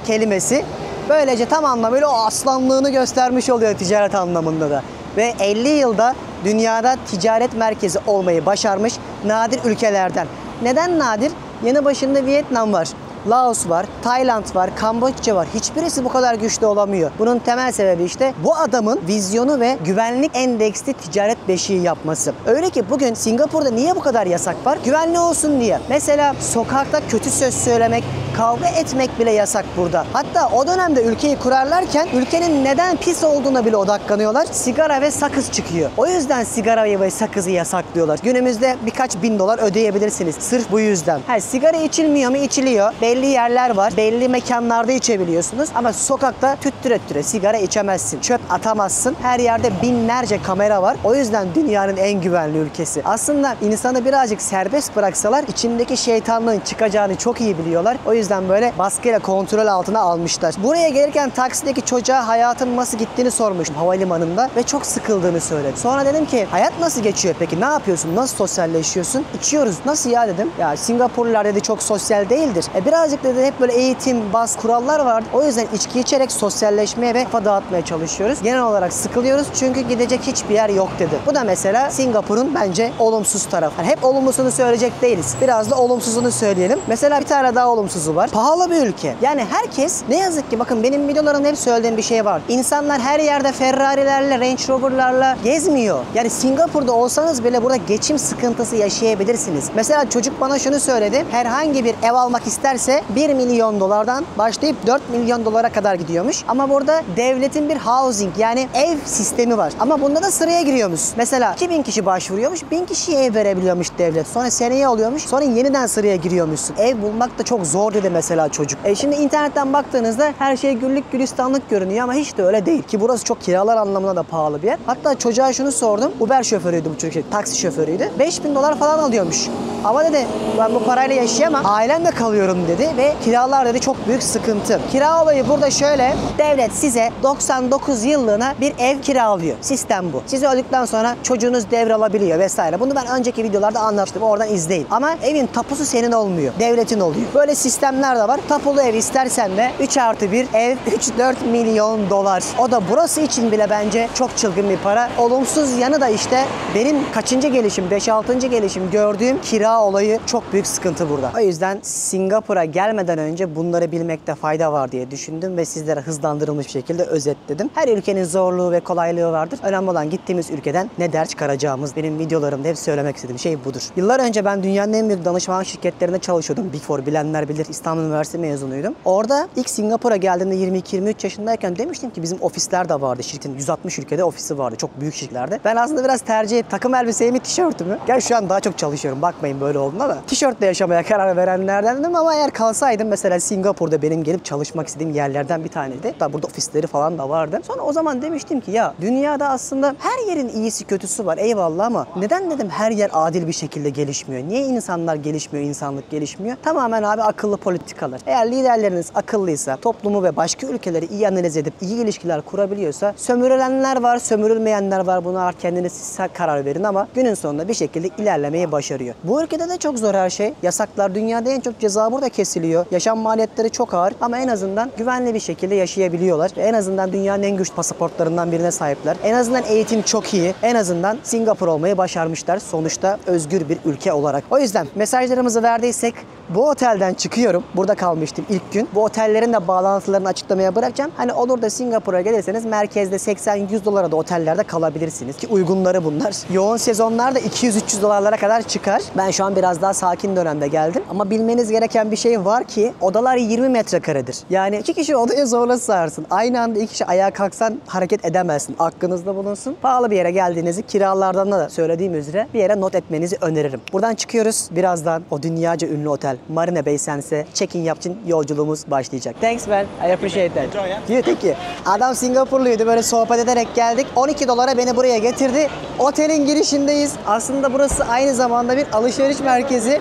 kelimesi böylece tam anlamıyla o aslanlığını göstermiş oluyor ticaret anlamında da. Ve 50 yılda dünyada ticaret merkezi olmayı başarmış nadir ülkelerden. Neden nadir? Yanı başında Vietnam var, Laos var, Tayland var, Kamboçya var. Hiçbirisi bu kadar güçlü olamıyor. Bunun temel sebebi işte bu adamın vizyonu ve güvenlik endeksli ticaret beşiği yapması. Öyle ki bugün Singapur'da niye bu kadar yasak var? Güvenli olsun diye. Mesela sokakta kötü söz söylemek, kavga etmek bile yasak burada. Hatta o dönemde ülkeyi kurarlarken ülkenin neden pis olduğuna bile odaklanıyorlar. Sigara ve sakız çıkıyor. O yüzden sigarayı ve sakızı yasaklıyorlar. Günümüzde birkaç bin dolar ödeyebilirsiniz. Sırf bu yüzden. Sigara içilmiyor mu? İçiliyor. Belli yerler var. Belli mekanlarda içebiliyorsunuz. Ama sokakta tüttüre sigara içemezsin. Çöp atamazsın. Her yerde binlerce kamera var. O yüzden dünyanın en güvenli ülkesi. Aslında insanı birazcık serbest bıraksalar içindeki şeytanlığın çıkacağını çok iyi biliyorlar. O yüzden böyle baskıyla kontrol altına almışlar. Buraya gelirken taksideki çocuğa hayatın nasıl gittiğini sormuştum havalimanında ve çok sıkıldığını söyledi. Sonra dedim ki hayat nasıl geçiyor peki? Ne yapıyorsun? Nasıl sosyalleşiyorsun? İçiyoruz. Nasıl ya dedim. Ya Singapurlular dedi çok sosyal değildir. Birazcık dedi hep böyle eğitim, baz kurallar var. O yüzden içki içerek sosyalleşmeye ve kafa dağıtmaya çalışıyoruz. Genel olarak sıkılıyoruz çünkü gidecek hiçbir yer yok dedi. Bu da mesela Singapur'un bence olumsuz tarafı. Yani hep olumlusunu söyleyecek değiliz. Biraz da olumsuzunu söyleyelim. Mesela bir tane daha olumsuzu var. Pahalı bir ülke. Yani herkes ne yazık ki bakın benim videolarımda hep söylediğim bir şey var. İnsanlar her yerde Ferrari'lerle, Range Rover'larla gezmiyor. Yani Singapur'da olsanız bile burada geçim sıkıntısı yaşayabilirsiniz. Mesela çocuk bana şunu söyledi. Herhangi bir ev almak isterse 1 milyon dolardan başlayıp 4 milyon dolara kadar gidiyormuş. Ama burada devletin bir housing yani ev sistemi var. Ama bunda da sıraya giriyormuş. Mesela 2000 kişi başvuruyormuş. 1000 kişiye ev verebiliyormuş devlet. Sonra seneye oluyormuş. Sonra yeniden sıraya giriyormuşsun. Ev bulmak da çok zor dedi mesela çocuk. Şimdi internetten baktığınızda her şey güllük gülistanlık görünüyor ama hiç de öyle değil. Ki burası çok kiralar anlamında da pahalı bir yer. Hatta çocuğa şunu sordum. Uber şoförüydü bu çocuk. Taksi şoförüydü. 5000 dolar falan alıyormuş. Ama dedi ben bu parayla yaşayamam. Ailemle kalıyorum dedi ve kiralar dedi çok büyük sıkıntı. Kira olayı burada şöyle. Devlet size 99 yıllığına bir ev kiralıyor. Sistem bu. Siz öldükten sonra çocuğunuz devralabiliyor vesaire. Bunu ben önceki videolarda anlatmıştım. Oradan izleyin. Ama evin tapusu senin olmuyor. Devletin oluyor. Böyle sistemler de var. Tapulu ev istersen de 3+1 ev 3-4 milyon dolar. O da burası için bile bence çok çılgın bir para. Olumsuz yanı da işte benim kaçıncı gelişim, 5-6. gelişim gördüğüm kira olayı çok büyük sıkıntı burada. O yüzden Singapur'a gelmeden önce bunları bilmekte fayda var diye düşündüm ve sizlere hızlandırılmış bir şekilde özetledim. Her ülkenin zorluğu ve kolaylığı vardır. Önemli olan gittiğimiz ülkeden ne ders çıkaracağımız. Benim videolarımda hep söylemek istediğim şey budur. Yıllar önce ben dünyanın en büyük danışman şirketlerinde çalışıyordum. Big Four bilenler bilir. İstanbul Üniversitesi mezunuydum. Orada ilk Singapur'a geldiğimde 22-23 yaşındayken demiştim ki bizim ofisler de vardı. Şirketin 160 ülkede ofisi vardı. Çok büyük şirketlerde. Ben aslında biraz tercih takım elbiseyi mi tişörtümü? Gel şu an daha çok çalışıyorum. Bakmayın böyle olduğuna da. Tişörtle yaşamaya karar verenlerdendim ama eğer kalsaydım mesela Singapur'da benim gelip çalışmak istediğim yerlerden bir taneydi. Hatta burada ofisleri falan da vardı. Sonra o zaman demiştim ki ya dünyada aslında her yerin iyisi kötüsü var eyvallah ama neden dedim her yer adil bir şekilde gelişmiyor? Niye insanlar gelişmiyor, insanlık gelişmiyor? Tamamen abi akıllı politikalar. Eğer liderleriniz akıllıysa, toplumu ve başka ülkeleri iyi analiz edip iyi ilişkiler kurabiliyorsa sömürülenler var, sömürülmeyenler var. Buna kendiniz karar verin ama günün sonunda bir şekilde ilerlemeyi başarıyor. Bu ülkede de çok zor her şey. Yasaklar dünyada en çok ceza burada kesiliyor. Yaşam maliyetleri çok ağır ama en azından güvenli bir şekilde yaşayabiliyorlar. En azından dünyanın en güçlü pasaportlarından birine sahipler. En azından eğitim çok iyi. En azından Singapur olmayı başarmışlar. Sonuçta özgür bir ülke olarak. O yüzden mesajlarımızı verdiysek bu otelden çıkıyorum. gidiyorum. Burada kalmıştım ilk gün. Bu otellerin de bağlantılarını açıklamaya bırakacağım. Hani olur da Singapur'a gelirseniz merkezde 80-100 dolara da otellerde kalabilirsiniz. Ki uygunları bunlar. Yoğun sezonlarda 200-300 dolarlara kadar çıkar. Ben şu an biraz daha sakin dönemde geldim. Ama bilmeniz gereken bir şey var ki odalar 20 metrekaredir. Yani 2 kişi odaya zorla sığarsın. Aynı anda 2 kişi ayağa kalksan hareket edemezsin. Aklınızda bulunsun. Pahalı bir yere geldiğinizi kiralardan da söylediğim üzere bir yere not etmenizi öneririm. Buradan çıkıyoruz. Birazdan o dünyaca ünlü otel Marina Bay Sands'e check-in yapmak için yolculuğumuz başlayacak. Thanks man. I appreciate that. Enjoy. Thank you. Adam Singapurluydu. Böyle sohbet ederek geldik. 12 dolara beni buraya getirdi. Otelin girişindeyiz. Aslında burası aynı zamanda bir alışveriş merkezi.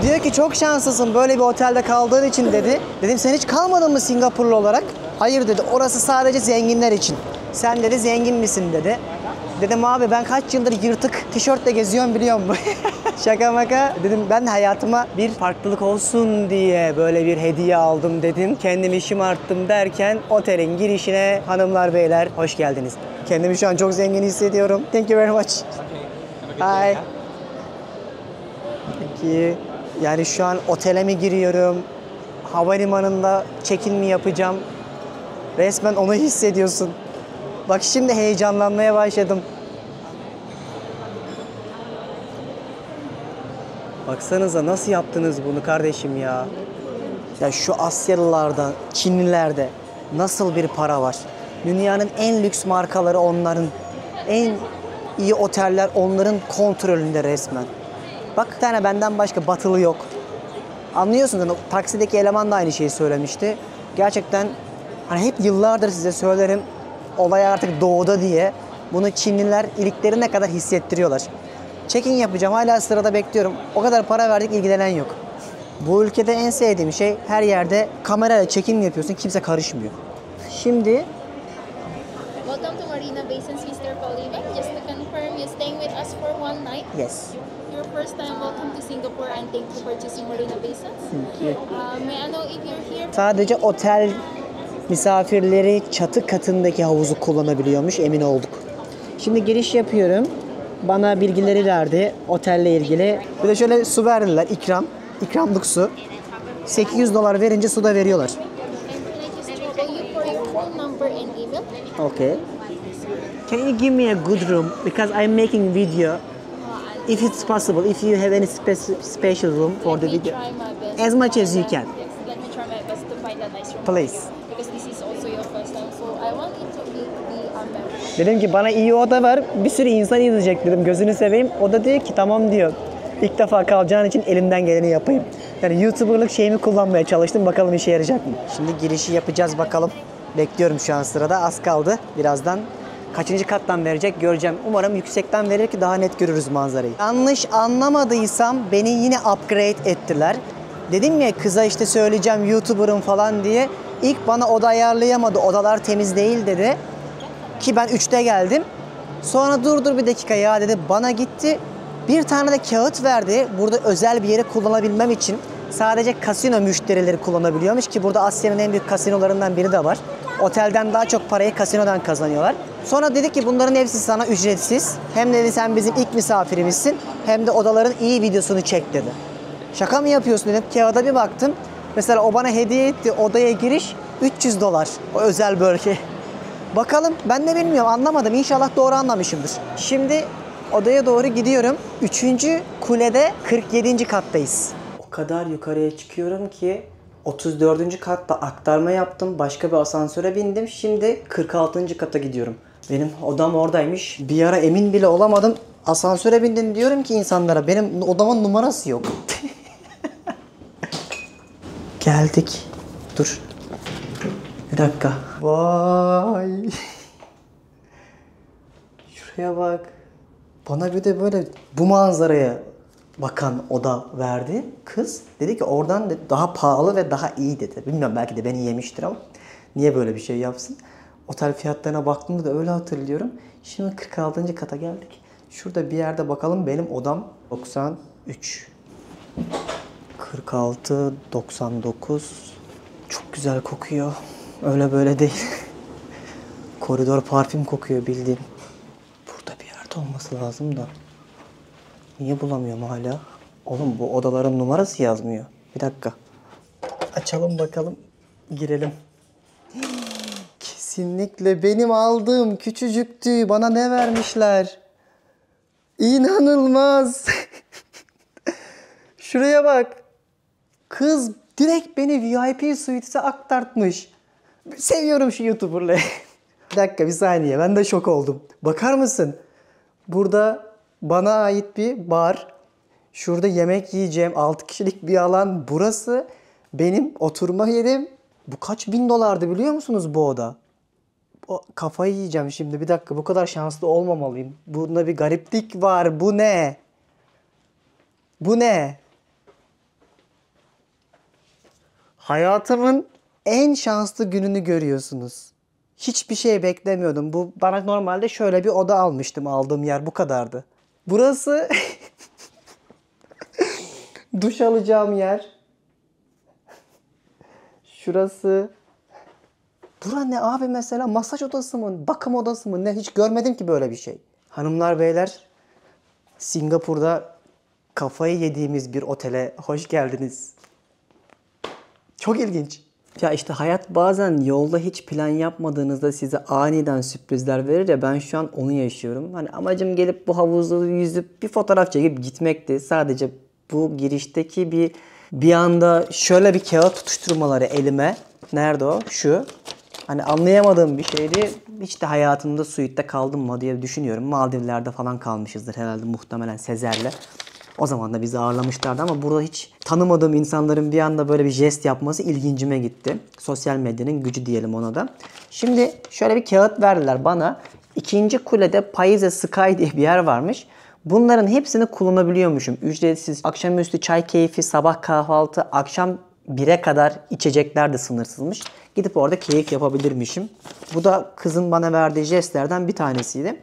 Diyor ki çok şanslısın böyle bir otelde kaldığın için dedi. Dedim sen hiç kalmadın mı Singapurlu olarak? Hayır dedi. Orası sadece zenginler için. Sen dedi zengin misin dedi. Dedim abi ben kaç yıldır yırtık tişörtle geziyorum biliyor musun? Şaka maka. Dedim ben hayatıma bir farklılık olsun diye böyle bir hediye aldım dedim. Kendimi şımarttım derken otelin girişine hanımlar beyler hoş geldiniz. Kendimi şu an çok zengin hissediyorum. Thank you very much. Hi. Peki yani şu an otele mi giriyorum? Havalimanında check-in mi yapacağım? Resmen onu hissediyorsun. Bak şimdi heyecanlanmaya başladım. Baksanıza nasıl yaptınız bunu kardeşim ya. Ya şu Asyalılarda, Çinlilerde nasıl bir para var. Dünyanın en lüks markaları onların. En iyi oteller onların kontrolünde resmen. Bak bir tane benden başka batılı yok. Anlıyorsunuz hani taksideki eleman da aynı şeyi söylemişti. Gerçekten hani hep yıllardır size söylerim. Olay artık doğuda diye. Bunu Çinliler iliklerine kadar hissettiriyorlar. Check-in yapacağım. Hala sırada bekliyorum. O kadar para verdik ilgilenen yok. Bu ülkede en sevdiğim şey her yerde kamerayla check-in yapıyorsun. Kimse karışmıyor. Şimdi Welcome to Marina Bay Sands, Mr. Paulino. Just to confirm, you're staying with us for one night. yes. Your first time, welcome to Singapore and thank you for choosing Marina Bay Sands. May I know if you're here? Sadece otel misafirleri çatı katındaki havuzu kullanabiliyormuş, emin olduk. Şimdi giriş yapıyorum. Bana bilgileri verdi otelle ilgili. Bir de şöyle su verdiler, ikram. İkramlık su. 800 dolar verince su da veriyorlar. And can I just trouble you for your phone number and email? Okay. Can you give me a good room because I'm making video. If it's possible, if you have any special room for the Let me video. try my best. As much as you can. Yes, let me try my best to find a nice room. Please. For you, because this is also your first time, so I want it to be our member. Dedim ki bana iyi oda ver, bir sürü insan izleyecek dedim, gözünü seveyim. O da diyor ki tamam diyor. İlk defa kalacağın için elimden geleni yapayım. Yani YouTuber'lık şeyimi kullanmaya çalıştım, bakalım işe yarayacak mı? Şimdi girişi yapacağız bakalım. Bekliyorum şu an sırada, az kaldı. Birazdan kaçıncı kattan verecek göreceğim. Umarım yüksekten verir ki daha net görürüz manzarayı. Yanlış anlamadıysam beni yine upgrade ettiler. Dedim ya kıza işte söyleyeceğim YouTuber'ım falan diye. İlk bana oda ayarlayamadı, odalar temiz değil dedi. Ki ben 3'te geldim. Sonra dur bir dakika ya dedi. Bana gitti. Bir tane de kağıt verdi. Burada özel bir yere kullanabilmem için sadece kasino müşterileri kullanabiliyormuş ki burada Asya'nın en büyük kasinolarından biri de var. Otelden daha çok parayı kasinodan kazanıyorlar. Sonra dedi ki bunların hepsi sana ücretsiz. Hem dedi sen bizim ilk misafirimizsin. Hem de odaların iyi videosunu çek dedi. Şaka mı yapıyorsun dedim. Kağıda bir baktım. Mesela o bana hediye etti. Odaya giriş 300 dolar. O özel bölge. Bakalım ben de bilmiyorum, anlamadım. İnşallah doğru anlamışımdır. Şimdi odaya doğru gidiyorum. 3. kulede 47. kattayız. O kadar yukarıya çıkıyorum ki 34. katta aktarma yaptım. Başka bir asansöre bindim. Şimdi 46. kata gidiyorum. Benim odam oradaymış. Bir ara emin bile olamadım. Asansöre bindim diyorum ki insanlara benim odamın numarası yok. Geldik. Dur. Bir dakika. Vay. Şuraya bak. Bana bir de böyle bu manzaraya bakan oda verdi. Kız dedi ki oradan daha pahalı ve daha iyi dedi. Bilmiyorum, belki de beni yemiştir ama niye böyle bir şey yapsın? Otel fiyatlarına baktığımda da öyle hatırlıyorum. Şimdi 46. kata geldik. Şurada bir yerde bakalım, benim odam 93. 46, 99. Çok güzel kokuyor. Öyle böyle değil. Koridor parfüm kokuyor bildiğin. Burada bir yerde olması lazım da. Niye bulamıyorum hala? Oğlum bu odaların numarası yazmıyor. Bir dakika. Açalım bakalım. Girelim. Kesinlikle benim aldığım küçücüktü. Bana ne vermişler? İnanılmaz. Şuraya bak. Kız direkt beni VIP suite'e aktartmış. Seviyorum şu YouTuber'ları. Bir dakika, bir saniye. Ben de şok oldum. Bakar mısın? Burada bana ait bir bar. Şurada yemek yiyeceğim. 6 kişilik bir alan. Burası benim oturma yerim. Bu kaç bin dolardı biliyor musunuz bu oda? Kafayı yiyeceğim şimdi. Bir dakika, bu kadar şanslı olmamalıyım. Bunda bir gariplik var. Bu ne? Bu ne? Hayatımın en şanslı gününü görüyorsunuz. Hiçbir şey beklemiyordum. Bu bana normalde şöyle bir oda almıştım. Aldığım yer bu kadardı. Burası duş alacağım yer. Şurası. Bura ne abi mesela? Masaj odası mı? Bakım odası mı? Ne? Hiç görmedim ki böyle bir şey. Hanımlar beyler, Singapur'da kafayı yediğimiz bir otele hoş geldiniz. Çok ilginç. Ya işte hayat bazen yolda hiç plan yapmadığınızda size aniden sürprizler verir ya, ben şu an onu yaşıyorum. Hani amacım gelip bu havuzda yüzüp bir fotoğraf çekip gitmekti. Sadece bu girişteki bir anda şöyle bir kağıt tutuşturmaları elime. Nerede o? Şu. Hani anlayamadığım bir şeydi. Hiç de hayatımda suite'te kaldım mı diye düşünüyorum. Maldivler'de falan kalmışızdır herhalde muhtemelen Sezer'le. O zaman da bizi ağırlamışlardı ama burada hiç tanımadığım insanların bir anda böyle bir jest yapması ilgincime gitti. Sosyal medyanın gücü diyelim ona da. Şimdi şöyle bir kağıt verdiler bana. 2. kulede Paize Sky diye bir yer varmış. Bunların hepsini kullanabiliyormuşum. Ücretsiz akşamüstü çay keyfi, sabah kahvaltı, akşam 1'e kadar içecekler de sınırsızmış. Gidip orada keyif yapabilirmişim. Bu da kızın bana verdiği jestlerden bir tanesiydi.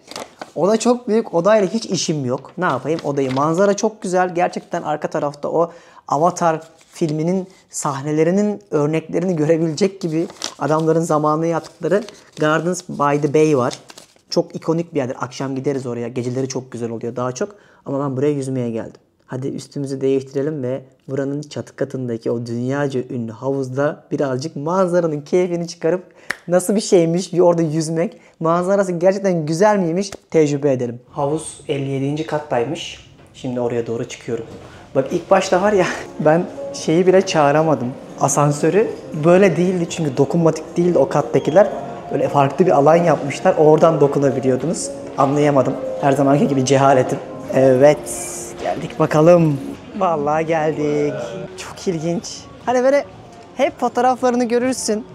Oda çok büyük. Odayla hiç işim yok. Ne yapayım odayı? Manzara çok güzel. Gerçekten arka tarafta o Avatar filminin sahnelerinin örneklerini görebilecek gibi adamların zamanına yaptıkları Gardens by the Bay var. Çok ikonik bir yerdir. Akşam gideriz oraya. Geceleri çok güzel oluyor daha çok. Ama ben buraya yüzmeye geldim. Hadi üstümüzü değiştirelim ve buranın çatı katındaki o dünyaca ünlü havuzda birazcık manzaranın keyfini çıkarıp nasıl bir şeymiş bir orada yüzmek, manzarası gerçekten güzel miymiş tecrübe edelim. Havuz 57. kattaymış. Şimdi oraya doğru çıkıyorum. Bak ilk başta var ya ben şeyi bile çağıramadım. Asansörü böyle değildi çünkü dokunmatik değildi o kattakiler. Böyle farklı bir alan yapmışlar. Oradan dokunabiliyordunuz. Anlayamadım. Her zamanki gibi cehaletim. Evet. Geldik bakalım. Vallahi geldik. Çok ilginç. Hani böyle hep fotoğraflarını görürsün.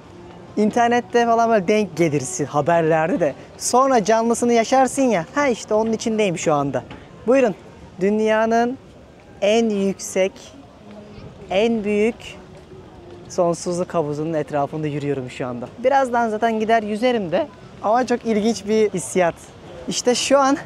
İnternette falan böyle denk gelirsin haberlerde de. Sonra canlısını yaşarsın ya. Ha işte onun içindeyim şu anda. Buyurun. Dünyanın en yüksek, en büyük sonsuzluk havuzunun etrafında yürüyorum şu anda. Birazdan zaten gider yüzerim de. Ama çok ilginç bir hissiyat. İşte şu an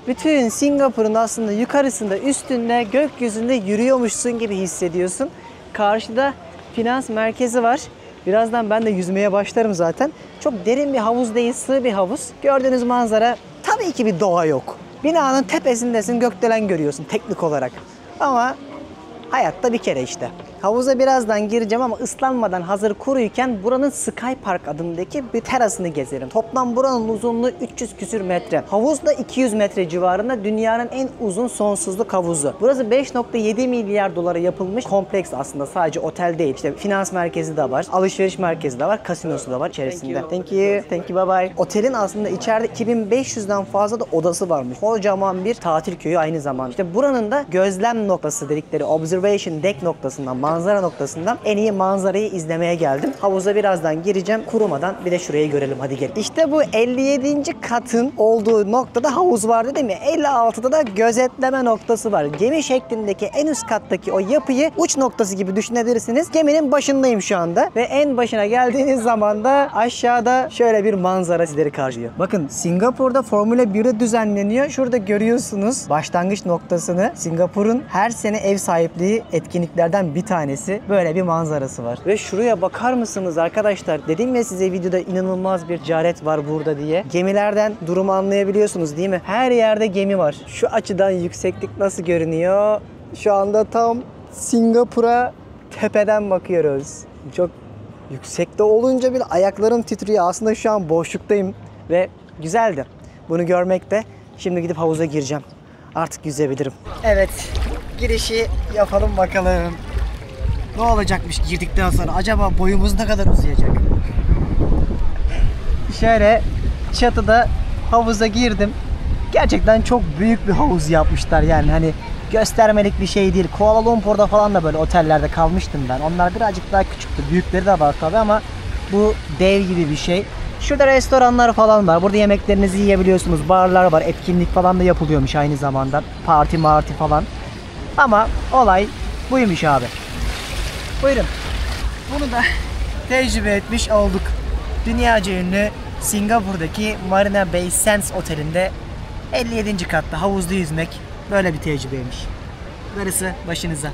bütün Singapur'un aslında yukarısında, üstünde, gökyüzünde yürüyormuşsun gibi hissediyorsun. Karşıda finans merkezi var. Birazdan ben de yüzmeye başlarım zaten. Çok derin bir havuz değil, sığ bir havuz. Gördüğünüz manzara tabii ki bir doğa yok. Binanın tepesindesin, gökdelen görüyorsun teknik olarak. Ama hayatta bir kere işte. Havuza birazdan gireceğim ama ıslanmadan hazır kuruyken buranın Sky Park adındaki bir terasını gezerim. Toplam buranın uzunluğu 300 küsür metre. Havuz da 200 metre civarında, dünyanın en uzun sonsuzluk havuzu. Burası 5.7 milyar dolara yapılmış kompleks aslında. Sadece otel değil. İşte finans merkezi de var, alışveriş merkezi de var, kasinosu da var içerisinde. Thank you. Thank you. Bye bye. Otelin aslında içeride 2500'den fazla da odası varmış. Kocaman bir tatil köyü aynı zamanda. İşte buranın da gözlem noktası dedikleri observation deck noktasından, manzara noktasından en iyi manzarayı izlemeye geldim. Havuza birazdan gireceğim. Kurumadan bir de şurayı görelim. Hadi gelin. İşte bu 57. katın olduğu noktada havuz var değil mi? 56'da da gözetleme noktası var. Gemi şeklindeki en üst kattaki o yapıyı uç noktası gibi düşünebilirsiniz. Geminin başındayım şu anda ve en başına geldiğiniz zaman da aşağıda şöyle bir manzara sizleri karşılıyor. Bakın Singapur'da Formula 1'i düzenleniyor. Şurada görüyorsunuz başlangıç noktasını. Singapur'un her sene ev sahipliği etkinliklerden bir tanesi. Böyle bir manzarası var. Ve şuraya bakar mısınız arkadaşlar? Dedim ya size videoda inanılmaz bir ticaret var burada diye. Gemilerden durumu anlayabiliyorsunuz değil mi? Her yerde gemi var. Şu açıdan yükseklik nasıl görünüyor? Şu anda tam Singapur'a tepeden bakıyoruz. Çok yüksekte olunca bile ayaklarım titriyor. Aslında şu an boşluktayım ve güzeldi. Bunu görmek de. Şimdi gidip havuza gireceğim. Artık yüzebilirim. Evet, girişi yapalım bakalım. Ne olacakmış girdikten sonra? Acaba boyumuz ne kadar uzayacak? Şöyle çatıda havuza girdim. Gerçekten çok büyük bir havuz yapmışlar yani hani göstermelik bir şey değil. Kuala Lumpur'da falan da böyle otellerde kalmıştım ben. Onlar birazcık daha küçüktü. Büyükleri de var tabii ama bu dev gibi bir şey. Şurada restoranlar falan var. Burada yemeklerinizi yiyebiliyorsunuz. Barlar var. Etkinlik falan da yapılıyormuş aynı zamanda. Parti falan. Ama olay buymuş abi. Buyurun. Bunu da tecrübe etmiş olduk. Dünyaca ünlü Singapur'daki Marina Bay Sands Oteli'nde 57. katta havuzda yüzmek böyle bir tecrübeymiş. Darısı başınıza.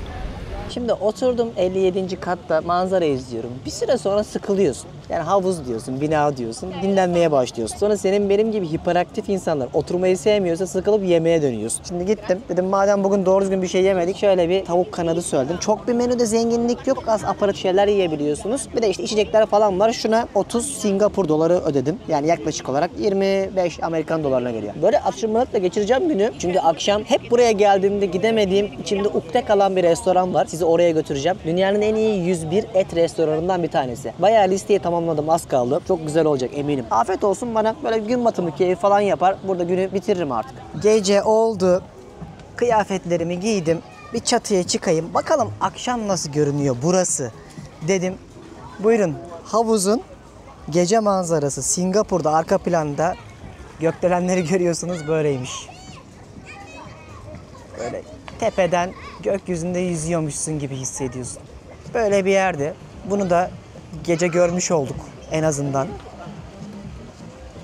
Şimdi oturdum 57. katta manzara izliyorum. Bir süre sonra sıkılıyorsun. Yani havuz diyorsun, bina diyorsun, dinlenmeye başlıyorsun. Sonra senin benim gibi hiperaktif insanlar oturmayı sevmiyorsa sıkılıp yemeğe dönüyorsun. Şimdi gittim. Dedim madem bugün doğru düzgün bir şey yemedik şöyle bir tavuk kanadı söyledim. Çok bir menüde zenginlik yok. Az aparat şeyler yiyebiliyorsunuz. Bir de işte içecekler falan var. Şuna 30 Singapur doları ödedim. Yani yaklaşık olarak 25 Amerikan dolarına geliyor. Böyle atıştırmalıkla geçireceğim günü. Çünkü akşam hep buraya geldiğimde gidemediğim, içimde ukde kalan bir restoran var. Sizi oraya götüreceğim. Dünyanın en iyi 101 et restoranından bir tanesi. Bayağı listeyi tamamladım. Az kaldı. Çok güzel olacak eminim. Afiyet olsun bana. Böyle gün batımı keyif falan yapar. Burada günü bitiririm artık. Gece oldu. Kıyafetlerimi giydim. Bir çatıya çıkayım. Bakalım akşam nasıl görünüyor burası. Dedim. Buyurun. Havuzun gece manzarası. Singapur'da arka planda gökdelenleri görüyorsunuz. Böyleymiş. Böyle tepeden gökyüzünde yüzüyormuşsun gibi hissediyorsun. Böyle bir yerde. Bunu da gece görmüş olduk en azından.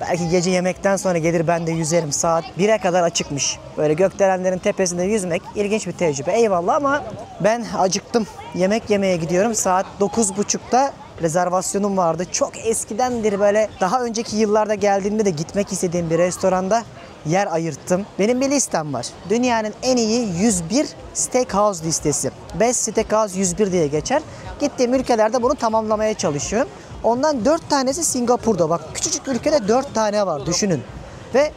Belki gece yemekten sonra gelir ben de yüzerim. Saat 1'e kadar açıkmış. Böyle gökdelenlerin tepesinde yüzmek ilginç bir tecrübe. Eyvallah ama ben acıktım. Yemek yemeye gidiyorum. Saat 9.30'da rezervasyonum vardı. Çok eskidendir böyle daha önceki yıllarda geldiğimde de gitmek istediğim bir restoranda yer ayırttım. Benim bir listem var. Dünyanın en iyi 101 steakhouse listesi. Best Steakhouse 101 diye geçer. Gittiğim ülkelerde bunu tamamlamaya çalışıyorum. Ondan 4 tanesi Singapur'da. Bak küçücük ülkede 4 tane var düşünün. Ve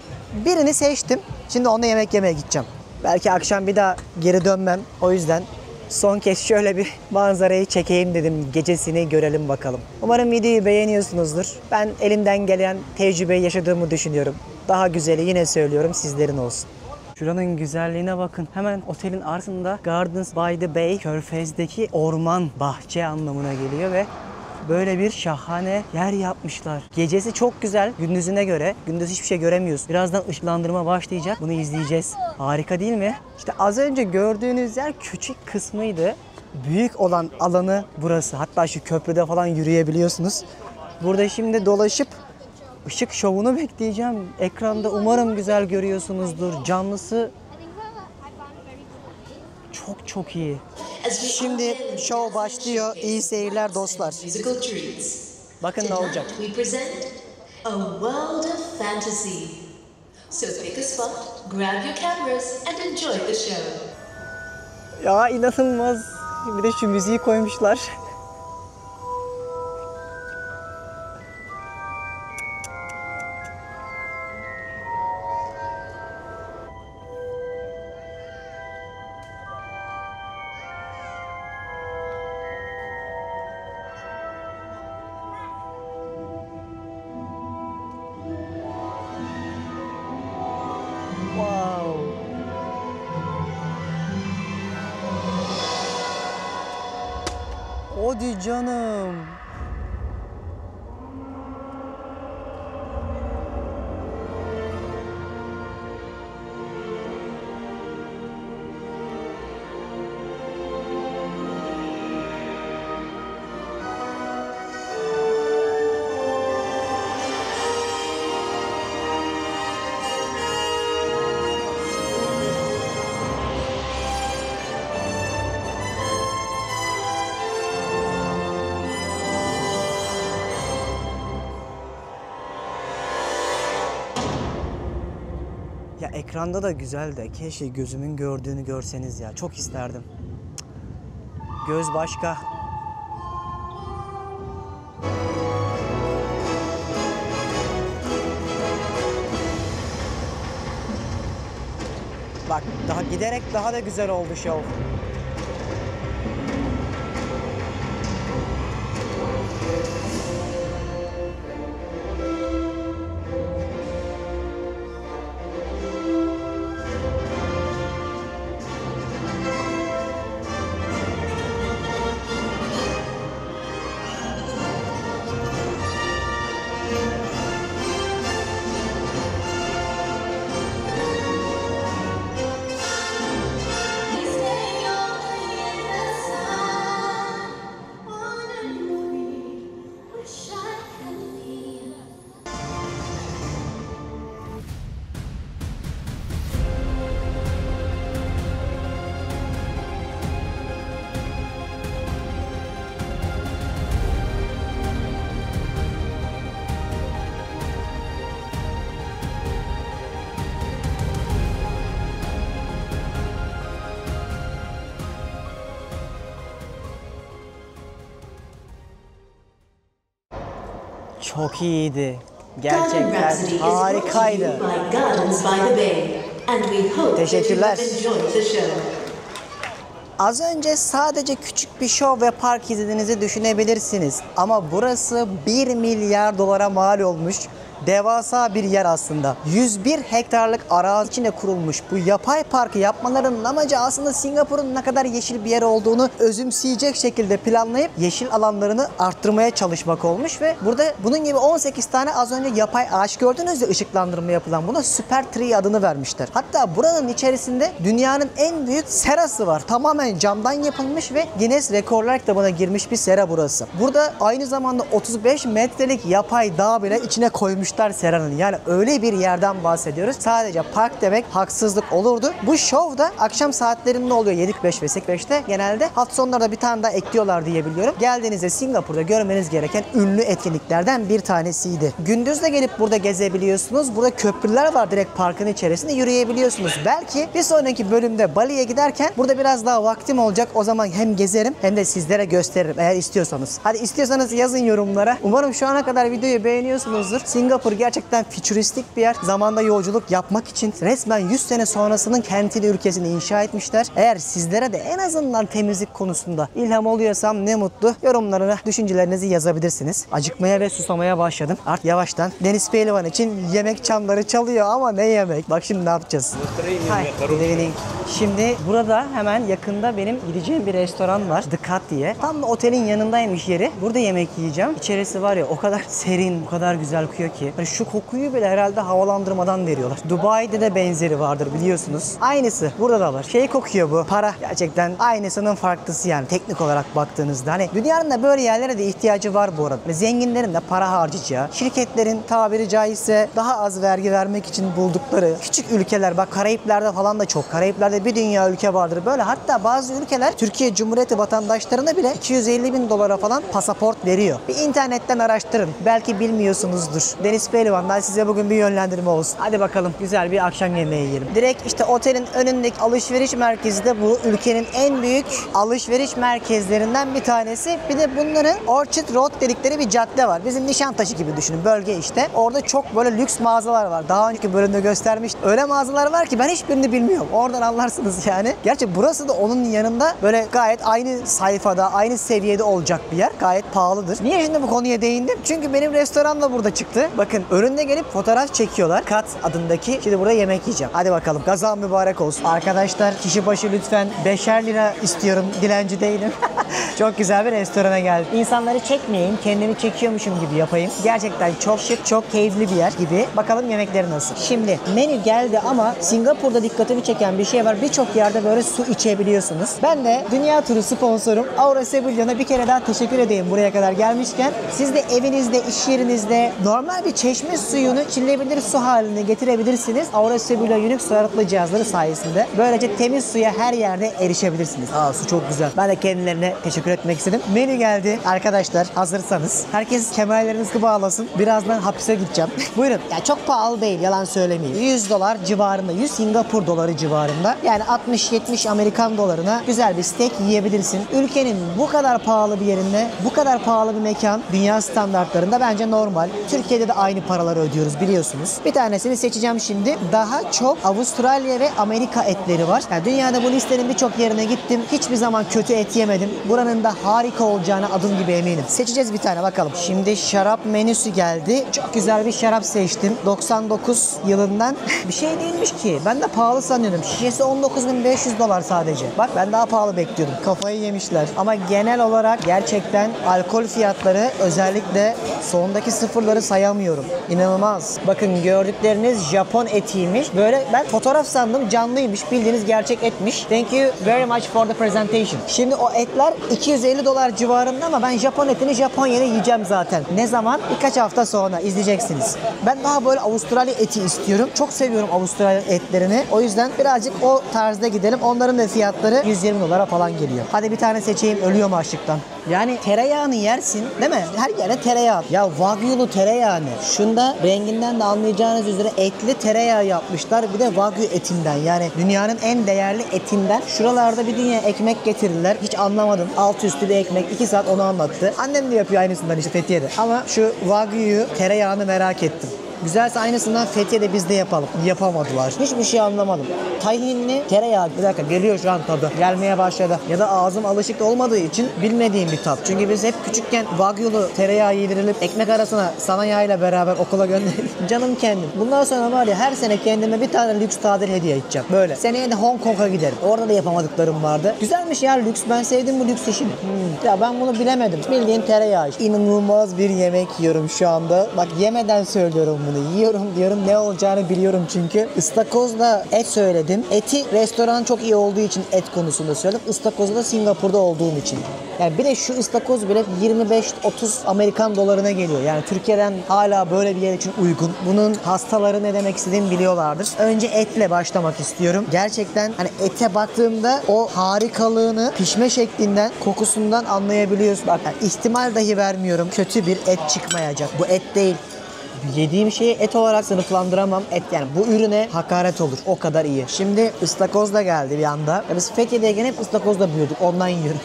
birini seçtim. Şimdi onunla yemek yemeye gideceğim. Belki akşam bir daha geri dönmem. O yüzden son kez şöyle bir manzarayı çekeyim dedim. Gecesini görelim bakalım. Umarım videoyu beğeniyorsunuzdur. Ben elimden gelen tecrübeyi yaşadığımı düşünüyorum. Daha güzeli yine söylüyorum sizlerin olsun. Şuranın güzelliğine bakın. Hemen otelin arkasında Gardens by the Bay, Körfez'deki orman, bahçe anlamına geliyor ve böyle bir şahane yer yapmışlar. Gecesi çok güzel gündüzüne göre. Gündüz hiçbir şey göremiyoruz. Birazdan ışıklandırma başlayacak. Bunu izleyeceğiz. Harika değil mi? İşte az önce gördüğünüz yer küçük kısmıydı. Büyük olan alanı burası. Hatta şu köprüde falan yürüyebiliyorsunuz. Burada şimdi dolaşıp ışık şovunu bekleyeceğim. Ekranda umarım güzel görüyorsunuzdur. Canlısı çok iyi. Şimdi şov başlıyor. İyi seyirler dostlar. Bakın ne olacak. We present a world of fantasy. So pick a spot, grab your cameras and enjoy the show. Ya inanılmaz. Bir de şu müziği koymuşlar. Wow. Hadi canım. Ya ekranda da güzel de keşke gözümün gördüğünü görseniz ya. Çok isterdim. Cık. Göz başka. Bak daha giderek daha da güzel oldu şov. Çok iyiydi. Garden Gerçekten Rhapsody is brought to harikaydı. you by Gardens by the Bay, and we hope that you Teşekkürler. have enjoyed the show. Az önce sadece küçük bir şov ve park izlediğinizi düşünebilirsiniz. Ama burası 1 milyar dolara mal olmuş. Devasa bir yer aslında. 101 hektarlık arazi içinde kurulmuş bu yapay parkı yapmalarının amacı aslında Singapur'un ne kadar yeşil bir yer olduğunu özümseyecek şekilde planlayıp yeşil alanlarını arttırmaya çalışmak olmuş ve burada bunun gibi 18 tane az önce yapay ağaç gördünüz ya, ışıklandırma yapılan, buna Super Tree adını vermişler. Hatta buranın içerisinde dünyanın en büyük serası var. Tamamen camdan yapılmış ve Guinness Rekorlar kitabına girmiş bir sera burası. Burada aynı zamanda 35 metrelik yapay dağ bile içine koymuşlar seranın. Yani öyle bir yerden bahsediyoruz. Sadece park demek haksızlık olurdu. Bu şov da akşam saatlerinde oluyor. 7.45 ve 8.5'te. Genelde hafta sonlarda bir tane daha ekliyorlar diye biliyorum. Geldiğinizde Singapur'da görmeniz gereken ünlü etkinliklerden bir tanesiydi. Gündüz de gelip burada gezebiliyorsunuz. Burada köprüler var, direkt parkın içerisinde yürüyebiliyorsunuz. Belki bir sonraki bölümde Bali'ye giderken burada biraz daha vaktim olacak. O zaman hem gezerim hem de sizlere gösteririm eğer istiyorsanız. Hadi istiyorsanız yazın yorumlara. Umarım şu ana kadar videoyu beğeniyorsunuzdur. Singapur gerçekten fütüristik bir yer. Zamanda yolculuk yapmak için resmen 100 sene sonrasının kentini, ülkesini inşa etmişler. Eğer sizlere de en azından temizlik konusunda ilham oluyorsam ne mutlu. Yorumlarına düşüncelerinizi yazabilirsiniz. Acıkmaya ve susamaya başladım. Artık yavaştan Deniz Pehlivan için yemek çanları çalıyor ama ne yemek? Bak şimdi ne yapacağız? Hi, good evening. Şimdi burada hemen yakında benim gideceğim bir restoran var. The Cut diye. Tam da otelin yanındaymış yeri. Burada yemek yiyeceğim. İçerisi var ya o kadar serin, o kadar güzel kokuyor ki. Hani şu kokuyu bile herhalde havalandırmadan veriyorlar. Dubai'de de benzeri vardır biliyorsunuz. Aynısı burada da var. Şey kokuyor bu. Para. Gerçekten aynısının farklısı yani teknik olarak baktığınızda. Hani dünyanın da böyle yerlere de ihtiyacı var bu arada. Ve zenginlerin de para harcayacağı, şirketlerin tabiri caizse daha az vergi vermek için buldukları küçük ülkeler. Bak Karayipler'de falan da çok. Karayipler'de bir dünya ülke vardır. Böyle hatta bazı ülkeler Türkiye Cumhuriyeti vatandaşlarına bile 250 bin dolara falan pasaport veriyor. Bir internetten araştırın. Belki bilmiyorsunuzdur. Deniz Pehlivan'dan size bugün bir yönlendirme olsun. Hadi bakalım güzel bir akşam yemeği yiyelim. Direkt işte otelin önündeki alışveriş merkezi de bu ülkenin en büyük alışveriş merkezlerinden bir tanesi. Bir de bunların Orchard Road dedikleri bir cadde var. Bizim Nişantaşı gibi düşünün, bölge işte. Orada çok böyle lüks mağazalar var. Daha önceki bölümde göstermiştim. Öyle mağazalar var ki ben hiçbirini bilmiyorum. Oradan anlarsınız yani. Gerçi burası da onun yanında böyle gayet aynı sayfada, aynı seviyede olacak bir yer. Gayet pahalıdır. Niye şimdi bu konuya değindim? Çünkü benim restoran da burada çıktı. Bakın önünde gelip fotoğraf çekiyorlar. Kat adındaki. Şimdi burada yemek yiyeceğim. Hadi bakalım. Gazan mübarek olsun. Arkadaşlar kişi başı lütfen 5'er lira istiyorum. Dilenci değilim. Çok güzel bir restorana geldim. İnsanları çekmeyeyim. Kendimi çekiyormuşum gibi yapayım. Gerçekten çok şık, çok keyifli bir yer gibi. Bakalım yemekleri nasıl? Şimdi menü geldi ama Singapur'da dikkatimi çeken bir şey var. Birçok yerde böyle su içebiliyorsunuz. Ben de dünya turu sponsorum Aura Sevilyon'a bir kere daha teşekkür edeyim buraya kadar gelmişken. Siz de evinizde, iş yerinizde normal bir çeşme suyunu içilebilir su haline getirebilirsiniz. Aura Sevilyon Unique su arıtma cihazları sayesinde. Böylece temiz suya her yerde erişebilirsiniz. Su çok güzel. Ben de kendilerine teşekkür etmek istedim. Menü geldi. Arkadaşlar hazırsanız herkes kemerlerinizi bağlasın. Birazdan hapise gideceğim. Buyurun. Ya çok pahalı değil, yalan söylemeyeyim. 100 dolar civarında, 100 Singapur doları civarında. Yani 60-70 Amerikan dolarına güzel bir steak yiyebilirsin. Ülkenin bu kadar pahalı bir yerinde, bu kadar pahalı bir mekan dünya standartlarında bence normal. Türkiye'de de aynı paraları ödüyoruz biliyorsunuz. Bir tanesini seçeceğim şimdi. Daha çok Avustralya ve Amerika etleri var. Yani dünyada bu listenin birçok yerine gittim. Hiçbir zaman kötü et yemedim. Buranın da harika olacağına adım gibi eminim. Seçeceğiz bir tane bakalım. Şimdi şarap menüsü geldi. Çok güzel bir şarap seçtim. 99 yılından. Bir şey değilmiş ki. Ben de pahalı sanıyordum. Şişesi $19.500 sadece. Bak ben daha pahalı bekliyordum. Kafayı yemişler. Ama genel olarak gerçekten alkol fiyatları, özellikle sondaki sıfırları sayamıyorum. İnanılmaz. Bakın gördükleriniz Japon etiymiş. Böyle ben fotoğraf sandım, canlıymış. Bildiğiniz gerçek etmiş. Thank you very much for the presentation. Şimdi o etler $250 civarında ama ben Japon etini Japonya'da yiyeceğim zaten. Ne zaman? Birkaç hafta sonra izleyeceksiniz. Ben daha böyle Avustralya eti istiyorum. Çok seviyorum Avustralya etlerini. O yüzden birazcık o tarzda gidelim. Onların da fiyatları $120 falan geliyor. Hadi bir tane seçeyim. Ölüyorum açlıktan. Yani tereyağını yersin değil mi? Her yere tereyağı. Ya Wagyu'lu tereyağı ne? Şunda renginden de anlayacağınız üzere etli tereyağı yapmışlar. Bir de Wagyu etinden. Yani dünyanın en değerli etinden. Şuralarda bir dünya ekmek getirirler. Hiç anlamadım. Alt üstü bir ekmek. 2 saat onu anlattı. Annem de yapıyor aynısından işte Fethiye'de. Ama şu Wagyu'yu, tereyağını merak ettim. Güzelse aynısından Fethiye'de biz de yapalım. Yapamadılar. Hiçbir şey anlamadım. Tahinli tereyağı. Bir dakika geliyor şu an tadı. Gelmeye başladı. Ya da ağzım alışık olmadığı için bilmediğim bir tat. Çünkü biz hep küçükken Wagyu'lu tereyağı yedirilip ekmek arasına sana yağıyla beraber okula gönderilip canım kendim. Bundan sonra var ya her sene kendime bir tane lüks tatil hediye edeceğim. Böyle. Seneye de Hong Kong'a giderim. Orada da yapamadıklarım vardı. Güzelmiş ya lüks. Ben sevdim bu lüks işini. Ya ben bunu bilemedim. Bildiğin tereyağı işte. İnanılmaz bir yemek yiyorum şu anda. Bak yemeden söylüyorum bunu. Yiyorum diyorum, ne olacağını biliyorum çünkü. Istakozla et söyledim. Eti restoran çok iyi olduğu için et konusunda söyledim. Istakozla da Singapur'da olduğum için. Yani bir de şu ıstakoz bile 25-30 Amerikan dolarına geliyor. Yani Türkiye'den hala böyle bir yer için uygun. Bunun hastaları ne demek istediğimi biliyorlardır. Önce etle başlamak istiyorum. Gerçekten hani ete baktığımda o harikalığını pişme şeklinden, kokusundan anlayabiliyorsun. Bak yani ihtimal dahi vermiyorum. Kötü bir et çıkmayacak. Bu et değil. Yediğim şeyi et olarak sınıflandıramam. Et yani bu ürüne hakaret olur. O kadar iyi. Şimdi ıstakoz da geldi bir anda. Ya biz Fethiye'deyken hep ıstakozla büyüdük. Ondan yiyorum.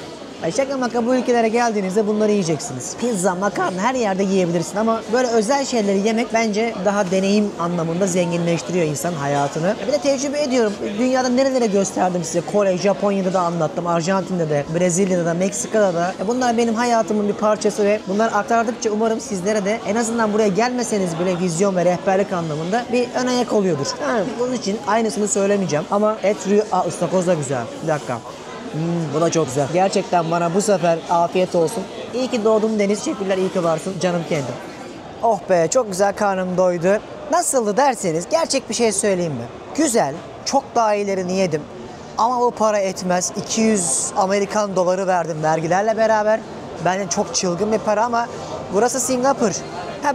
Şaka maka bu ülkelere geldiğinizde bunları yiyeceksiniz. Pizza, makarna her yerde yiyebilirsin ama böyle özel şeyleri yemek bence daha deneyim anlamında zenginleştiriyor insanın hayatını. Bir de tecrübe ediyorum. Dünyada nerelere gösterdim size. Kore, Japonya'da da anlattım. Arjantin'de de, Brezilya'da da, Meksika'da da. Bunlar benim hayatımın bir parçası ve bunları aktardıkça umarım sizlere de en azından buraya gelmeseniz bile vizyon ve rehberlik anlamında bir ön ayak oluyordur. Yani bunun için aynısını söylemeyeceğim ama et rüyü, ıstakoz da güzel. Bir dakika. Bu da çok güzel. Gerçekten bana bu sefer afiyet olsun. İyi ki doğdum Deniz. Teşekkürler, iyi ki varsın. Canım kendim. Oh be, çok güzel, karnım doydu. Nasıldı derseniz gerçek bir şey söyleyeyim mi? Güzel. Çok daha iyilerini yedim. Ama o para etmez. 200 Amerikan doları verdim vergilerle beraber. Bence çok çılgın bir para ama burası Singapur.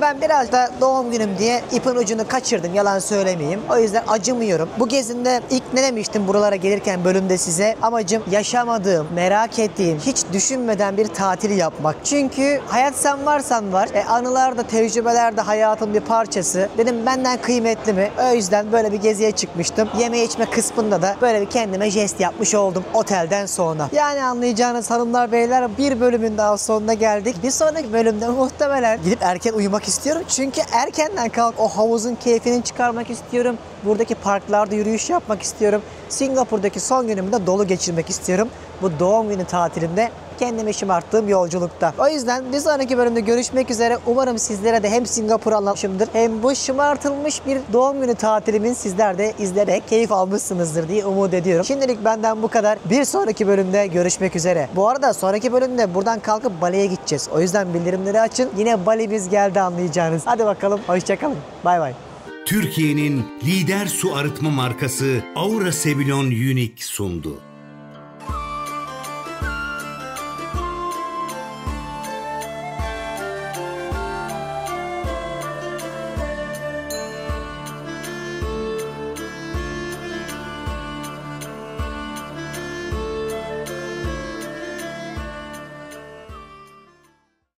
Ben biraz da doğum günüm diye ipin ucunu kaçırdım, yalan söylemeyeyim. O yüzden acımıyorum. Bu gezinde ilk ne demiştim buralara gelirken bölümde size? Amacım yaşamadığım, merak ettiğim, hiç düşünmeden bir tatil yapmak. Çünkü hayat sen varsan var. Anılar da, tecrübeler de hayatın bir parçası. Dedim benden kıymetli mi? O yüzden böyle bir geziye çıkmıştım. Yeme içme kısmında da böyle bir kendime jest yapmış oldum otelden sonra. Yani anlayacağınız hanımlar beyler, bir bölümün daha sonuna geldik. Bir sonraki bölümde muhtemelen gidip erken uyumak istiyorum. Çünkü erkenden kalk o havuzun keyfini çıkarmak istiyorum. Buradaki parklarda yürüyüş yapmak istiyorum. Singapur'daki son günümü de dolu geçirmek istiyorum. Bu doğum günü tatilimde kendimi şımarttığım yolculukta. O yüzden bir sonraki bölümde görüşmek üzere. Umarım sizlere de hem Singapur'u anlatmışımdır hem bu şımartılmış bir doğum günü tatilimin sizler de izleyerek keyif almışsınızdır diye umut ediyorum. Şimdilik benden bu kadar. Bir sonraki bölümde görüşmek üzere. Bu arada sonraki bölümde buradan kalkıp Bali'ye gideceğiz. O yüzden bildirimleri açın. Yine Bali'miz geldi anlayacağınız. Hadi bakalım. Hoşçakalın. Bay bay. Türkiye'nin lider su arıtma markası Aura Sebilon Unique sundu.